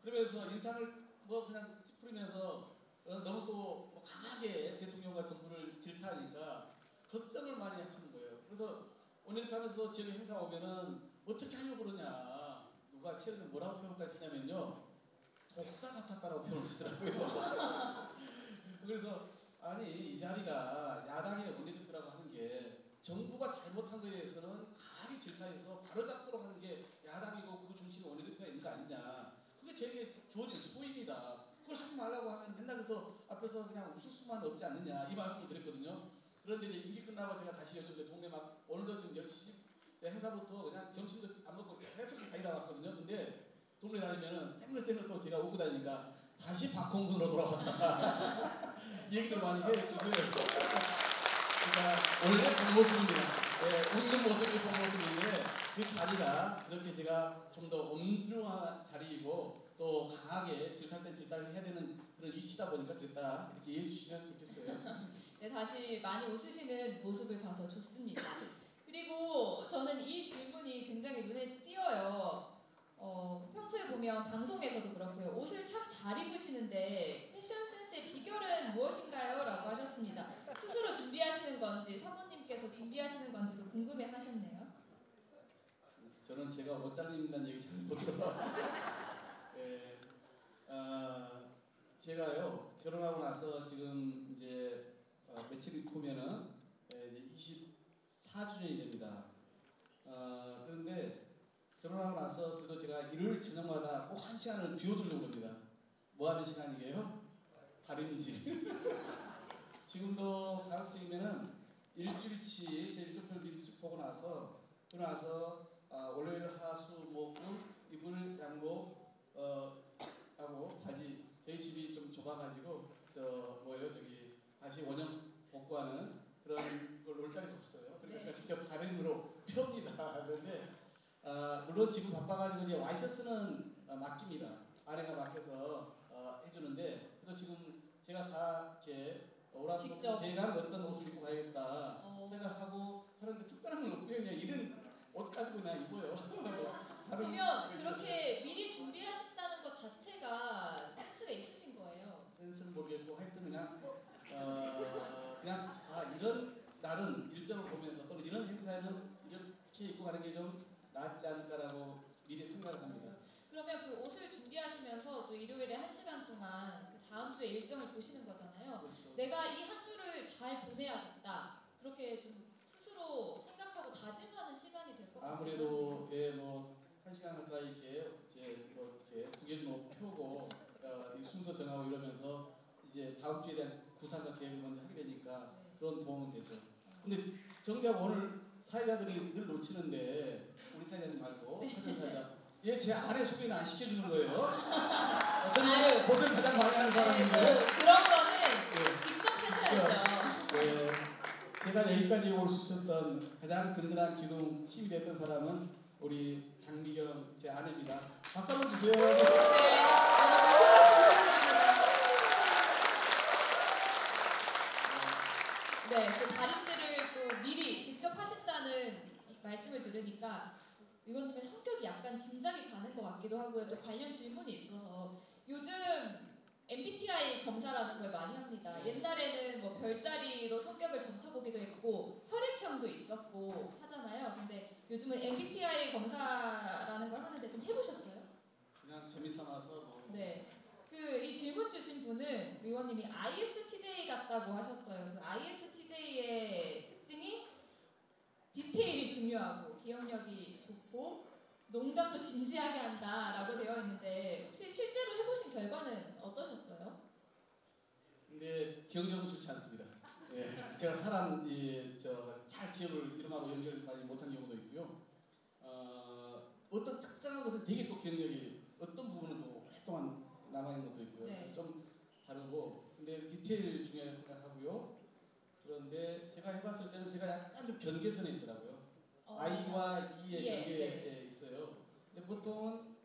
그러면서 인상을 뭐 그냥 찌푸리면서 너무 또 강하게 대통령과 정부를 질타하니까 걱정을 많이 하시는 거예요. 그래서 원내대표 하면서도 지역에 행사 오면은 어떻게 하려고 그러냐 누가 최근에 뭐라고 표현까지 쓰냐면요 독사 같았다라고 표현을 쓰더라고요. 그래서 아니 이 자리가 야당의 원내대표라고 하는 게 정부가 잘못한 거에 대해서는 강하게 질타해서 바로잡도록 하는 게 야당이고 그 중심에 원내대표가 있는 거 아니냐. 그게 제게 주어진 소임이다. 그걸 하지 말라고 하면 맨날 그래서 앞에서 그냥 웃을 수만 없지 않느냐 이 말씀을 드렸거든요. 그런데 이제 임기 끝나고 제가 다시 요즘 동네 막 오늘도 지금 10시 행사부터 그냥 점심도 안 먹고 계속 다니다 왔거든요. 근데 동네 다니면은 생글생글 또 제가 오고 다니니까 다시 박홍근으로 돌아왔다. 이 얘기들 많이 해주세요. 그러니까 원래 본 모습입니다. 웃는 모습이 본 모습인데 그 자리가 그렇게 제가 좀 더 엄중한 자리이고 또 강하게 질타할 땐 질타를 해야 되는 그런 위치다 보니까 그랬다. 이렇게 이해해 주시면 좋겠어요. 네, 다시 많이 웃으시는 모습을 봐서 좋습니다. 그리고 저는 이 질문이 굉장히 눈에 띄어요. 평소에 보면 방송에서도 그렇고요. 옷을 참 잘 입으시는데 패션 센스의 비결은 무엇인가요? 라고 하셨습니다. 스스로 준비하시는 건지 사모님께서 준비하시는 건지도 궁금해 하셨네요. 저는 제가 옷 잘 입는다는 얘기 잘 못 들어봐요. 제가요 결혼하고 나서 지금 이제 며칠 후면은 이제 24주년이 됩니다. 그런데 결혼하고 나서 그래도 제가 일요일 저녁마다 꼭 1시간을 비워두려고 합니다. 뭐 하는 시간이게요? 다림질. 지금도 가급적이면은 일주일치 제 일정표를 미리 쭉 보고 나서 월요일 하수목금 이불 양복 하고 바지 저희 집이 좀 좁아가지고 다시 원형 복구하는 그런 걸 놀 자리가 없어요. 그러니까 제가 직접 다림으로 펴옵니다. 그런데 물론 지금 바빠가지고 이제 와이셔츠는 맡깁니다. 아내가 맡겨서 해주는데 그래도 지금 제가 다 이렇게 오락부터 대강 어떤 옷을 입고 가야겠다 생각하고 하는데 특별한 건 없고요. 그냥 이런 옷 가지고 그냥 입어요. 그러면 그렇게 미리 준비하신다는 것 자체가 센스가 있으신 거예요. 센스는 모르겠고 하여튼 그냥 이런 날은 일정을 보면서 또는 이런 행사에는 이렇게 입고 가는 게 좀 낫지 않을까라고 미리 생각을 합니다. 그러면 그 옷을 준비하시면서 또 일요일에 1시간 동안 그 다음 주에 일정을 보시는 거잖아요. 그렇죠. 내가 이 한 주를 잘 보내야겠다. 그렇게 좀 스스로 생각하고 다짐하는 시간이 될 것 같아요. 아무래도 뭐 1시간 가까이 이렇게 구겨진 옷 펴고 이 순서 정하고 이러면서 이제 다음 주에 대한 구상과 계획을 먼저 하게 되니까 그런 도움은 되죠. 근데 정작 오늘 사회자들이 늘 놓치는데 우리 사회자님 말고 사전 사회자 얘 제 아내 소개는 안 시켜주는 거예요. 저는 고생 가장 많이 하는 사람인데 그런 거는 직접 하셔야죠. 네, 제가 여기까지 올 수 있었던 가장 든든한 기둥 힘이 됐던 사람은 우리 장미경 제 아내입니다. 박수 한번 주세요. 네, 그 다림질을 또 미리 직접 하신다는 말씀을 들으니까 의원님의 성격이 약간 짐작이 가는 것 같기도 하고요. 또 관련 질문이 있어서 요즘 MBTI 검사라는 걸 많이 합니다. 옛날에는 뭐 별자리로 성격을 점쳐보기도 했고 혈액형도 있었고 하잖아요. 근데 요즘은 MBTI 검사라는 걸 하는데 좀 해보셨어요? 그냥 재미삼아서 뭐. 네. 이 질문 주신 분은 의원님이 ISTJ 같다고 하셨어요. 그 ISTJ의 특징이 디테일이 중요하고 기억력이 좋고 농담도 진지하게 한다라고 되어 있는데 혹시 실제로 해보신 결과는 어떠셨어요? 근데 기억력은 좋지 않습니다. 예, 제가 사람 잘 기억을 이름하고 연결 많이 못한 경우도 있고요. 어떤 특정한 것은 되게 또 기억력이 어떤 부분은 또 오랫동안 남아있는 것도 있고요. 네. 그래서 좀 다르고 근데 디테일 중요하게 생각하고요. 그런데 제가 해봤을 때는 제가 약간 좀 경계선에 있더라고요. I와 E의 경계에 있어요. 근데 보통은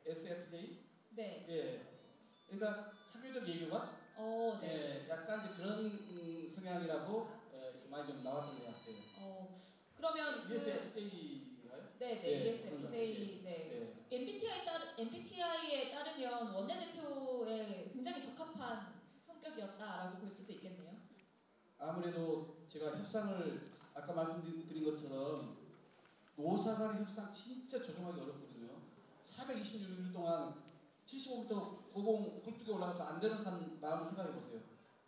ESFJ? 네. 예. 그러니까 사교적 예교관? 네. 예, 약간 이제 그런 성향이라고 많이 좀 나왔던 것 같아요. 그러면 ESFJ인가요? 네네, 예, ESFJ. 네. MBTI에 따르면 원내대표에 굉장히 적합한 성격이었다라고 볼 수도 있겠네요. 아무래도 제가 협상을 아까 말씀드린 것처럼 노사 간의 협상 진짜 조정하기 어렵거든요. 426일 동안 75m 고공 굴뚝에 올라가서 안 되는 마음을 생각해 보세요.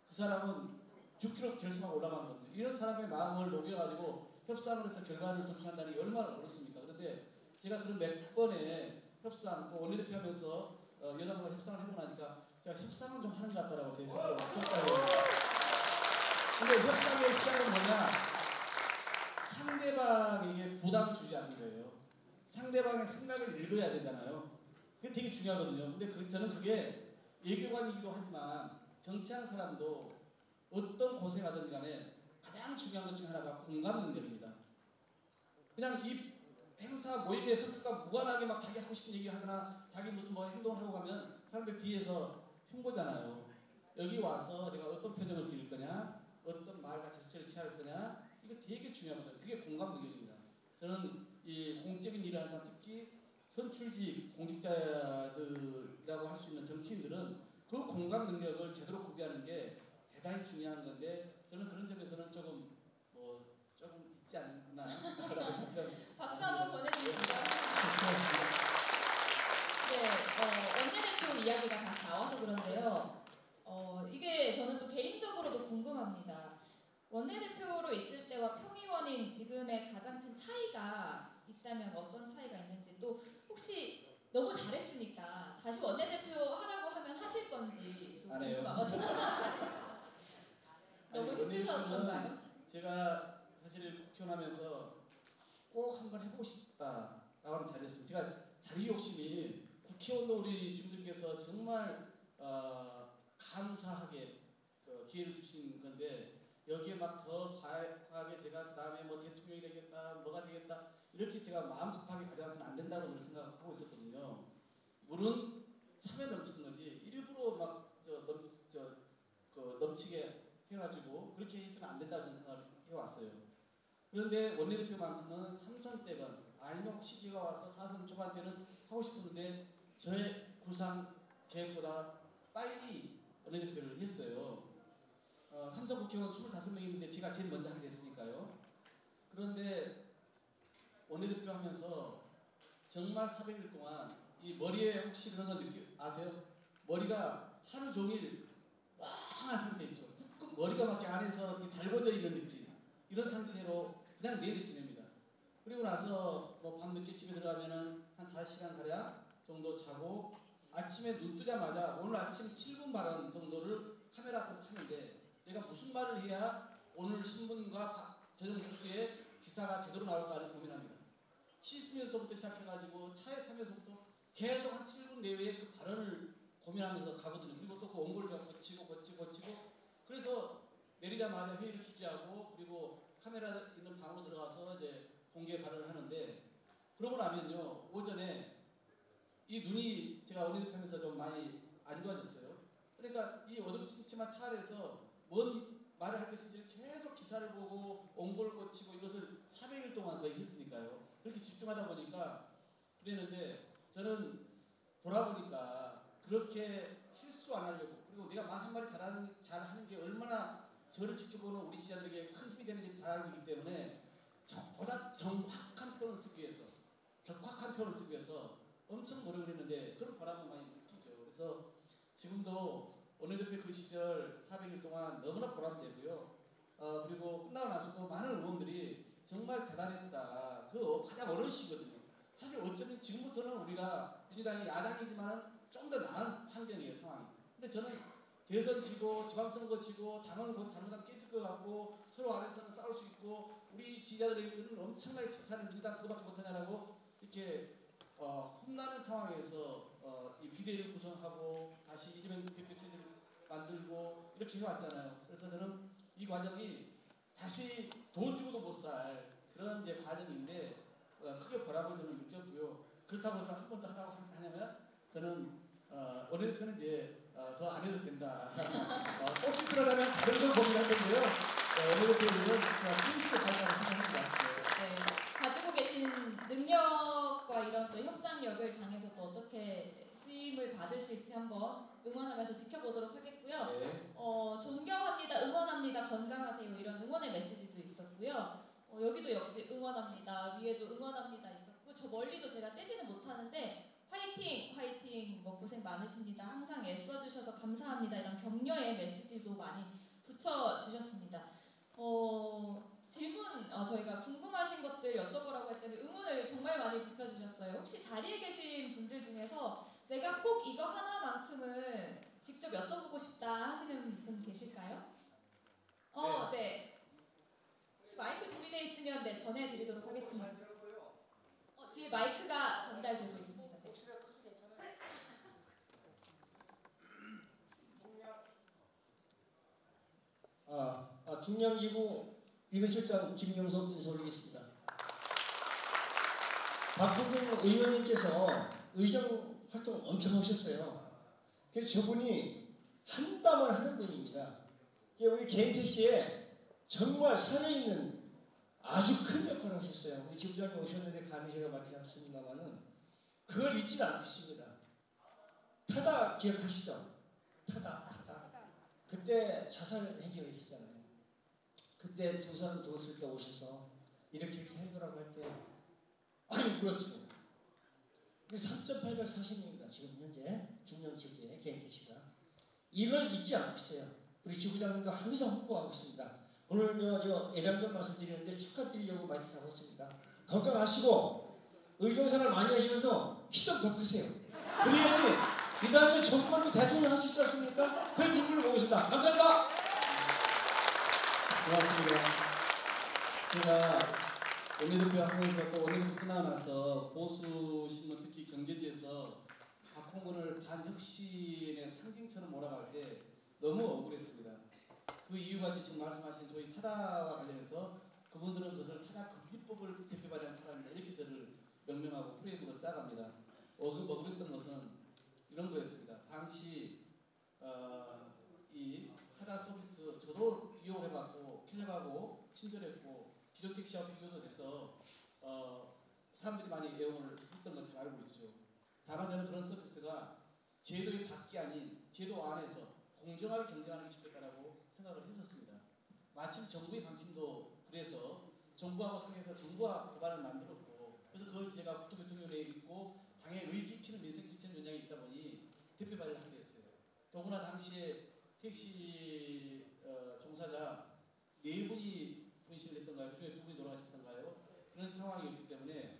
그 사람은 죽기로 결심하고 올라가는 거거든요. 이런 사람의 마음을 녹여가지고 협상을 해서 결과를 도출한다는 게 얼마나 어렵습니까? 그런데 제가 그런 몇 번의 협상, 또 원내대표 하면서 여자분과 협상을 해보고 나니까 제가 협상은 좀 하는 것 같다라고 제 스스로 평가해요. 근데 협상의 시작은 뭐냐? 상대방에게 부담을 주지 않는 거예요. 상대방의 생각을 읽어야 되잖아요. 그게 되게 중요하거든요. 근데 저는 그게 예교관이기도 하지만 정치하는 사람도 어떤 고생하든지 간에 가장 중요한 것 중에 하나가 공감 능력입니다. 그냥 이 행사 모임의 성격과 무관하게 막 자기 하고 싶은 얘기를 하거나 자기 무슨 뭐 행동을 하고 가면 사람들 뒤에서 흉보잖아요. 여기 와서 내가 어떤 표정을 드릴 거냐, 어떤 말과 제스처를 취할 거냐, 이거 되게 중요하거든요. 그게 공감 능력입니다. 저는 이 공적인 일을 하는 사람, 특히 선출직 공직자들이라고 할 수 있는 정치인들은 그 공감 능력을 제대로 구비하는 게 대단히 중요한 건데 저는 그런 점에서는 조금 있지 않나 라고 생각합니다. 박수 한번 보내주시죠. 네, 원내대표 이야기가 다시 나와서 그런데요. 이게 저는 또 개인적으로도 궁금합니다. 원내대표로 있을 때와 평의원인 지금의 가장 큰 차이가 있다면 어떤 차이가 있는지, 또 혹시 너무 잘했으니까 다시 원내대표 하라고 하면 하실 건지 또 궁금하거든요. 너무 힘드셨던가요? 제가 사실 국회의원하면서 꼭 한번 해보고 싶다라고 하는 자리였습니다. 제가 자리 욕심이 국회의원도 우리 주민들께서 정말 감사하게 기회를 주신 건데 여기에 막 더 과하게 제가 그 다음에 뭐 대통령이 되겠다, 뭐가 되겠다 이렇게 제가 마음 급하게 가져가서는 안 된다고 늘 생각하고 있었거든요. 물은 참에 넘치는 거지 일부러 막 넘치게 해가지고 그렇게 해서는 안 된다고 생각을 해왔어요. 그런데 원내대표만큼은 3선 때건 아니면 시기가 와서 4선 초반 때는 하고 싶은데 저의 구상 계획보다 빨리 원내대표를 했어요. 삼선 국회의원 25명이 있는데 제가 제일 먼저 하게 됐으니까요. 그런데 원내대표 하면서 정말 400일 동안 이 머리에 혹시 그런 거 아세요? 머리가 하루 종일 멍한 상태이죠. 머리가 막 안에서 달궈져 있는 느낌. 이런 상태로 그냥 내내 지냅니다. 그리고 나서 뭐 밤늦게 집에 들어가면은 한 5시간 가량 정도 자고 아침에 눈 뜨자마자 오늘 아침 7분 발언 정도를 카메라 앞에서 하는데 내가 무슨 말을 해야 오늘 신문과 저녁 뉴스에 기사가 제대로 나올까를 고민합니다. 씻으면서부터 시작해가지고 차에 타면서부터 계속 한 7분 내외에 그 발언을 고민하면서 가거든요. 그리고 또 그 원고를 제가 고치고 그래서 내리자마자 회의를 주재하고 그리고 카메라 있는 방으로 들어가서 이제 공개 발언을 하는데 그러고 나면요 오전에 이 눈이 제가 원래대표하면서 좀 많이 안 좋아졌어요. 그러니까 이 어둠침침한 차 안에서 뭔 말을 할 것인지를 계속 기사를 보고 원고를 고치고 이것을 400일 동안 거의 했으니까요. 그렇게 집중하다 보니까 그랬는데 저는 돌아보니까 그렇게 실수 안 하려고 그리고 내가 말 한마디 잘하는 게 얼마나 저를 지켜보는 우리 지자들에게 큰 힘이 되는지 잘 알고 있기 때문에 보다 정확한 표현을 쓰기 위해서 적확한 표현을 쓰기 위해서 엄청 노력을 했는데 그런 보람을 많이 느끼죠. 그래서 지금도 원내대표 그 시절 400일 동안 너무나 보람되고요. 그리고 끝나고 나서도 많은 의원들이 정말 대단했다. 그 가장 어려운 시거든요. 사실 어쩌면 지금부터는 우리가 민주당이 야당이지만 좀 더 나은 환경이에요, 상황이. 근데 저는 대선 지고 지방선거 지고 당은 곧 잘못하면 깨질 것 같고 서로 안에서는 싸울 수 있고 우리 지지자들에게는 엄청나게 질타는 민주당 그거밖에 못하냐라고 이렇게 혼나는 상황에서 이 비대위를 구성하고 다시 이재명 대표 체제를 만들고 이렇게 해왔잖아요. 그래서 저는 이 과정이 다시 돈 주고도 못 살 그런 이제 과정인데 크게 보람을 저는 느꼈고요. 그렇다고 해서 한 번 더 하라고 하냐면 저는 원내대표는 이제 더 안 해도 된다. 혹시 그러다면 다른 걸 고민할 텐데요. 원내대표는 제가 품식을 가져가고 생각합니다. 네, 가지고 계신 능력과 이런 또 협상력을 당에서 또 어떻게 쓰임을 받으실지 한번 응원하면서 지켜보도록 하겠고요. 네. 존경합니다, 응원합니다, 건강하세요 이런 응원의 메시지도 있었고요. 여기도 역시 응원합니다, 위에도 응원합니다 있었고 저 멀리도 제가 떼지는 못하는데 화이팅! 화이팅! 뭐 고생 많으십니다. 항상 애써주셔서 감사합니다. 이런 격려의 메시지도 많이 붙여주셨습니다. 질문 저희가 궁금하신 것들 여쭤보라고 했더니 응원을 정말 많이 붙여주셨어요. 혹시 자리에 계신 분들 중에서 내가 꼭 이거 하나만큼은 직접 여쭤보고 싶다 하시는 분 계실까요? 네. 혹시 마이크 준비되어 있으면 네, 전해드리도록 하겠습니다. 뒤에 마이크가 전달되고 있습니다. 네. 중량지구 비서실장 김영석 인사 올리겠습니다. 박홍근 의원님께서 의정 활동 엄청 하셨어요. 그래서 저분이 한땀을 하는 분입니다. 우리 개인택시에 정말 살아있는 아주 큰 역할을 하셨어요. 우리 지부장님 오셨는데 감히 제가 맡지 않습니다만은 그걸 잊지 않겠습니다. 타다 기억하시죠? 타다. 그때 자살 행위가 있었잖아요. 그때 2사람 죽었을 때 오셔서 이렇게 해보라고 할 때 아니 그렇습니다. 3.8배 40명입니다. 지금 현재 중량지구의 개인택시가 이걸 잊지 않고 있어요. 우리 지부장님도 항상 홍보하고 있습니다. 오늘 저 애량전 말씀드리는데 축하드리려고 마이크 잡았습니다. 건강하시고 의정생활 많이 하시면서 키 좀 더 크세요. 그래야지 이 다음에 정권도 대통령 할 수 있지 않습니까? 그 눈물을 보고 싶다. 감사합니다. 고맙습니다. 제가 원내대표 하면서 또 원내대표 끝나고 나서 보수신문 특히 경제지에서 박홍근을 반혁신의 상징처럼 몰아갈 때 너무 억울했습니다. 그 이유가 지금 말씀하신 소위 타다와 관련해서 그분들은 그것을 타다 금지법을 대표 발의한 사람이다 이렇게 저를 명명하고 프레임으로 짜갑니다. 억울했던 것은 이런 거였습니다. 당시 이 타다 서비스 저도 이용해봤고 캐내봤고 친절했고 기존택시와 비교도 돼서 사람들이 많이 애용을 했던 거 잘 알고 있죠. 다만 저는 그런 서비스가 제도의 밖이 아닌 제도 안에서 공정하게 경쟁하는 게 좋겠다라고 생각을 했었습니다. 마침 정부의 방침도 그래서 정부하고 상의해서 정부와 법안을 만들었고 그래서 그걸 제가 국토교통위원회에 있고 당의 의지키는 민생실천위원장에 있다 보니 대표 발의를 하기로 했어요. 더구나 당시에 택시 종사자 4분이 분실을 했던가요? 그중에 2분이 돌아가셨던가요? 그런 상황이었기 때문에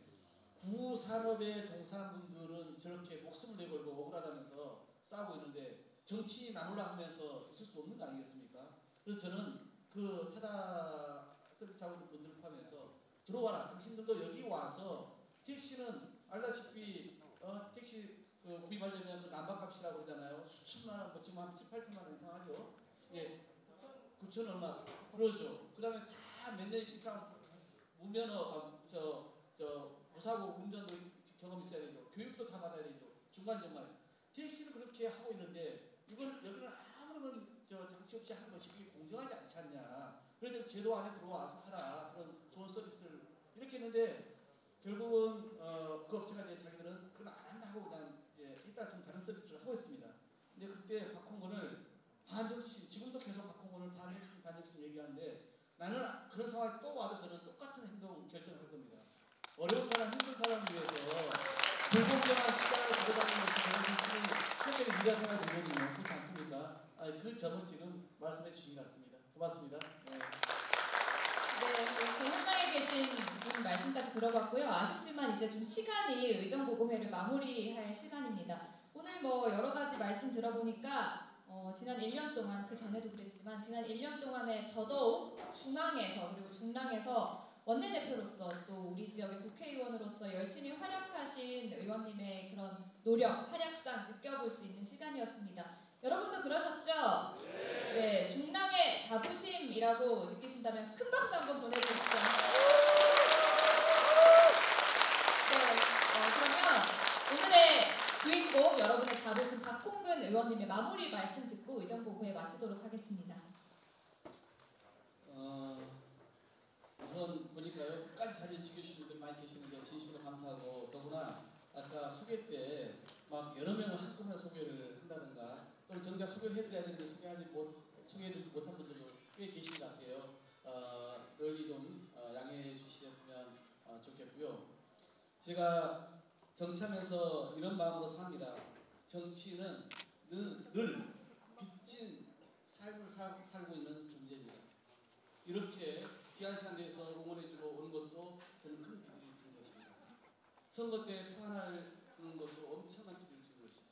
구산업의 종사분들은 저렇게 목숨을 내걸고 억울하다면서 싸우고 있는데 정치 나누라 하면서 있을 수 없는 거 아니겠습니까? 그래서 저는 그 타다 서비스 하고 있는 분들 포함해서 들어와라. 당신들도 여기 와서 택시는 알다시피 택시 구입하려면 그 난방값이라고 그러잖아요. 수천만 원, 뭐 지금 한 7, 8천만 원 이상 하죠. 예, 9천 얼마 그러죠. 그다음에 다 몇 년 이상 무면허, 무사고 운전도 경험 있어야 되죠. 교육도 다 받아야 되죠. 중간 정말 택시를 그렇게 하고 있는데 이걸 여기는 아무런 장치 없이 하는 것이 공정하지 않지 않냐. 그래서 제도 안에 들어와서 하라. 그런 좋은 서비스를 이렇게 했는데 결국은 그 업체가 이제 자기들은 그걸 안 한다 하고 그냥 이제 이따 좀 다른 서비스를 하고 있습니다. 근데 그때 박홍근을 반역신, 지금도 계속 박홍근을 반역신 얘기하는데 나는 그런 상황이 또 와도 저는 똑같은 행동 결정을 할 겁니다. 어려운 사람, 힘든 사람을 위해서 불공정한 시간을 가져가는 것이 저는 솔직히 현재는 일이라 생각되거든요. 그렇지 않습니까? 그 점을 지금 말씀해 주신 것 같습니다. 고맙습니다. 네. 이렇게 현장에 계신 분 말씀까지 들어봤고요. 아쉽지만 이제 좀 시간이 의정보고회를 마무리할 시간입니다. 오늘 뭐 여러 가지 말씀 들어보니까 지난 1년 동안, 그 전에도 그랬지만 지난 1년 동안에 더더욱 중앙에서 그리고 중랑에서 원내대표로서 또 우리 지역의 국회의원으로서 열심히 활약하신 의원님의 그런 노력, 활약상 느껴볼 수 있는 시간이었습니다. 여러분도 그러셨죠? 네, 중랑의 자부심이라고 느끼신다면 큰 박수 한번 보내주시죠. 네, 그러면 오늘의 주인공 여러분의 자부심 박홍근 의원님의 마무리 말씀 듣고 의정보고회 마치도록 하겠습니다. 우선 보니까요, 끝까지 자리를 지켜주신 분들 많이 계시는데 진심으로 감사하고, 더구나 아까 소개 때 막 여러 명을 한꺼번에 소개를 한다든가 또는 정작 소개를 해드려야 되는데 소개해드리지 못한 분들도 꽤 계신 것 같아요. 널리 좀 양해해 주시겠으면 좋겠고요. 제가 정치하면서 이런 마음으로 삽니다. 정치는 늘 빚진 삶을 살고 있는 존재입니다. 이렇게 귀한 시간 내에서 응원해주러 오는 것도 저는 큰 비밀을 준 것입니다. 선거 때 표한을 주는 것도 엄청난 비밀을 준 것이죠.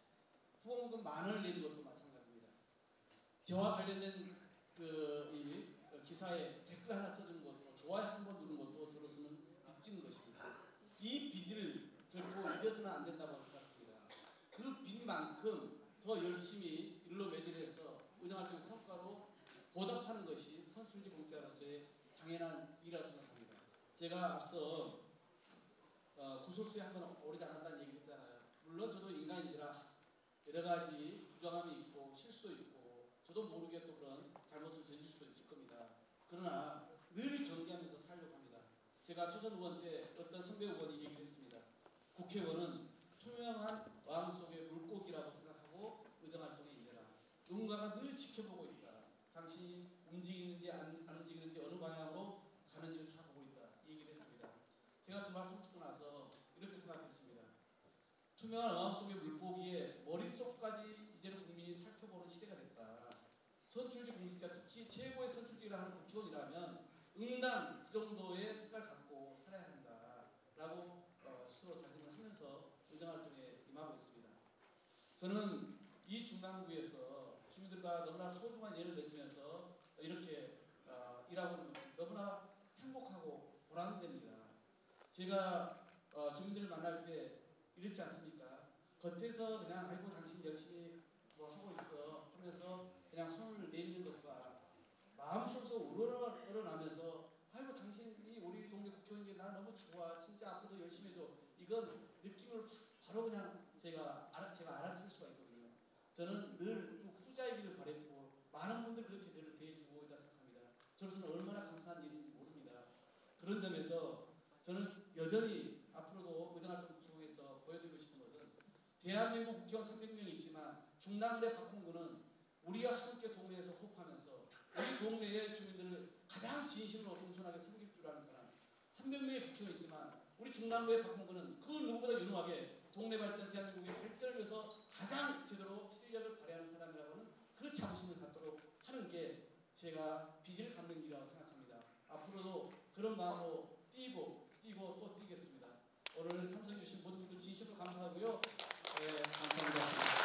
후원금 10,000원 내는 것도 마찬가지입니다. 저와 관련된 이 기사에 댓글 하나 써주는 것도, 좋아요 한번 누르는 것도 저로서는 빚진 것입니다. 이 빚을 결코 잊어서는 안 된다고 생각합니다. 그 빚만큼 더 열심히 일로 매진해서 의정활동의 성과로 보답하는 것이 선출직 공직자로서의 당연한 일이라고 생각합니다. 제가 앞서 구설수에 한번 오르지 않았다는 얘기를 했잖아요. 물론 저도 인간인지라 여러 가지 부정함이 있고 실수도 있고 저도 모르게 또 그런 잘못을 저질 수도 있을 겁니다. 그러나 늘 경계하면서 살려고 합니다. 제가 초선 의원 때 어떤 선배 의원이 얘기를 했습니다. 국회의원은 투명한 왕 속의 물고기라고 생각하고 의정활동에 임해라. 누군가가 늘 지켜보고 있다. 당신이 움직이는지 안 움직이는지 어느 방향으로 가는지를 다 보고 있다. 이 얘기를 했습니다. 제가 그 말씀 듣고 나서 이렇게 생각했습니다. 투명한 왕 속의 물고기의 머릿속까지 이제는 국민이 살펴보는 시대가 됐다. 선출직 공직자, 특히 최고의 선출직이라 하는 국회의원이라면 응당 그 정도의 색깔을 갖고 살아야 한다라고 스스로 다짐을 하면서 의정활동에 임하고 있습니다. 저는 이 중랑구에서 주민들과 너무나 소중한 예를 내주면서 이렇게 일하고 있는 것이 너무나 행복하고 보람됩니다. 제가 주민들을 만날 때 이렇지 않습니까? 겉에서 그냥 아이고 당신 열심히 뭐 하고 있어 하면서 그냥 손을 내미는 것과 마음속에서 우러나면서 아이고 당신이 우리 동네 국회의원이 나 너무 좋아 진짜 앞으로도 열심히 해줘 이건 느낌을 바로 그냥 제가 알아챌 수가 있거든요. 저는 늘 그 후자이기를 바랬고 많은 분들 그렇게 저를 대해주고 있다 생각합니다. 저로서는 얼마나 감사한 일인지 모릅니다. 그런 점에서 저는 여전히 앞으로도 의정활동을 통해서 보여드리고 싶은 것은 대한민국 국회의원 300명이 있지만 중랑을의 박홍근은 우리와 함께 동네에서 호흡하면서 우리 동네의 주민들을 가장 진심으로 겸손하게 섬길 줄 아는 사람 300명의 국회의원이 있지만 우리 중랑구의 박홍근은 그 누구보다 유능하게 동네 발전, 대한민국의 발전을 위해서 가장 제대로 실력을 발휘하는 사람이라고는 그 자부심을 갖도록 하는 게 제가 빚을 갚는 일이라고 생각합니다. 앞으로도 그런 마음으로 뛰고 또 뛰겠습니다. 오늘 참석해주신 모든 분들 진심으로 감사하고요. 네, 감사합니다.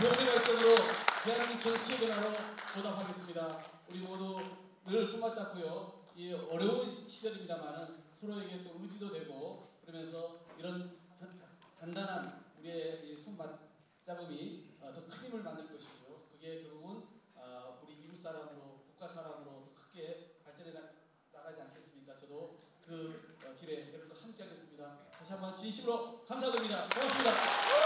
동네발전으로 대한민국 정치의 변화로 보답하겠습니다. 우리 모두 늘 손맞잡고요. 이 어려운 시절입니다만은 서로에게 또 의지도 되고 그러면서 이런 단단한 우리의 이 손맞잡음이 더 큰 힘을 만들 것이고요. 그게 결국은 우리 이웃 사람으로 국가 사람으로 더 크게 발전해 나가지 않겠습니까? 저도 그 길에 여러분과 함께 하겠습니다. 다시 한번 진심으로 감사드립니다. 고맙습니다.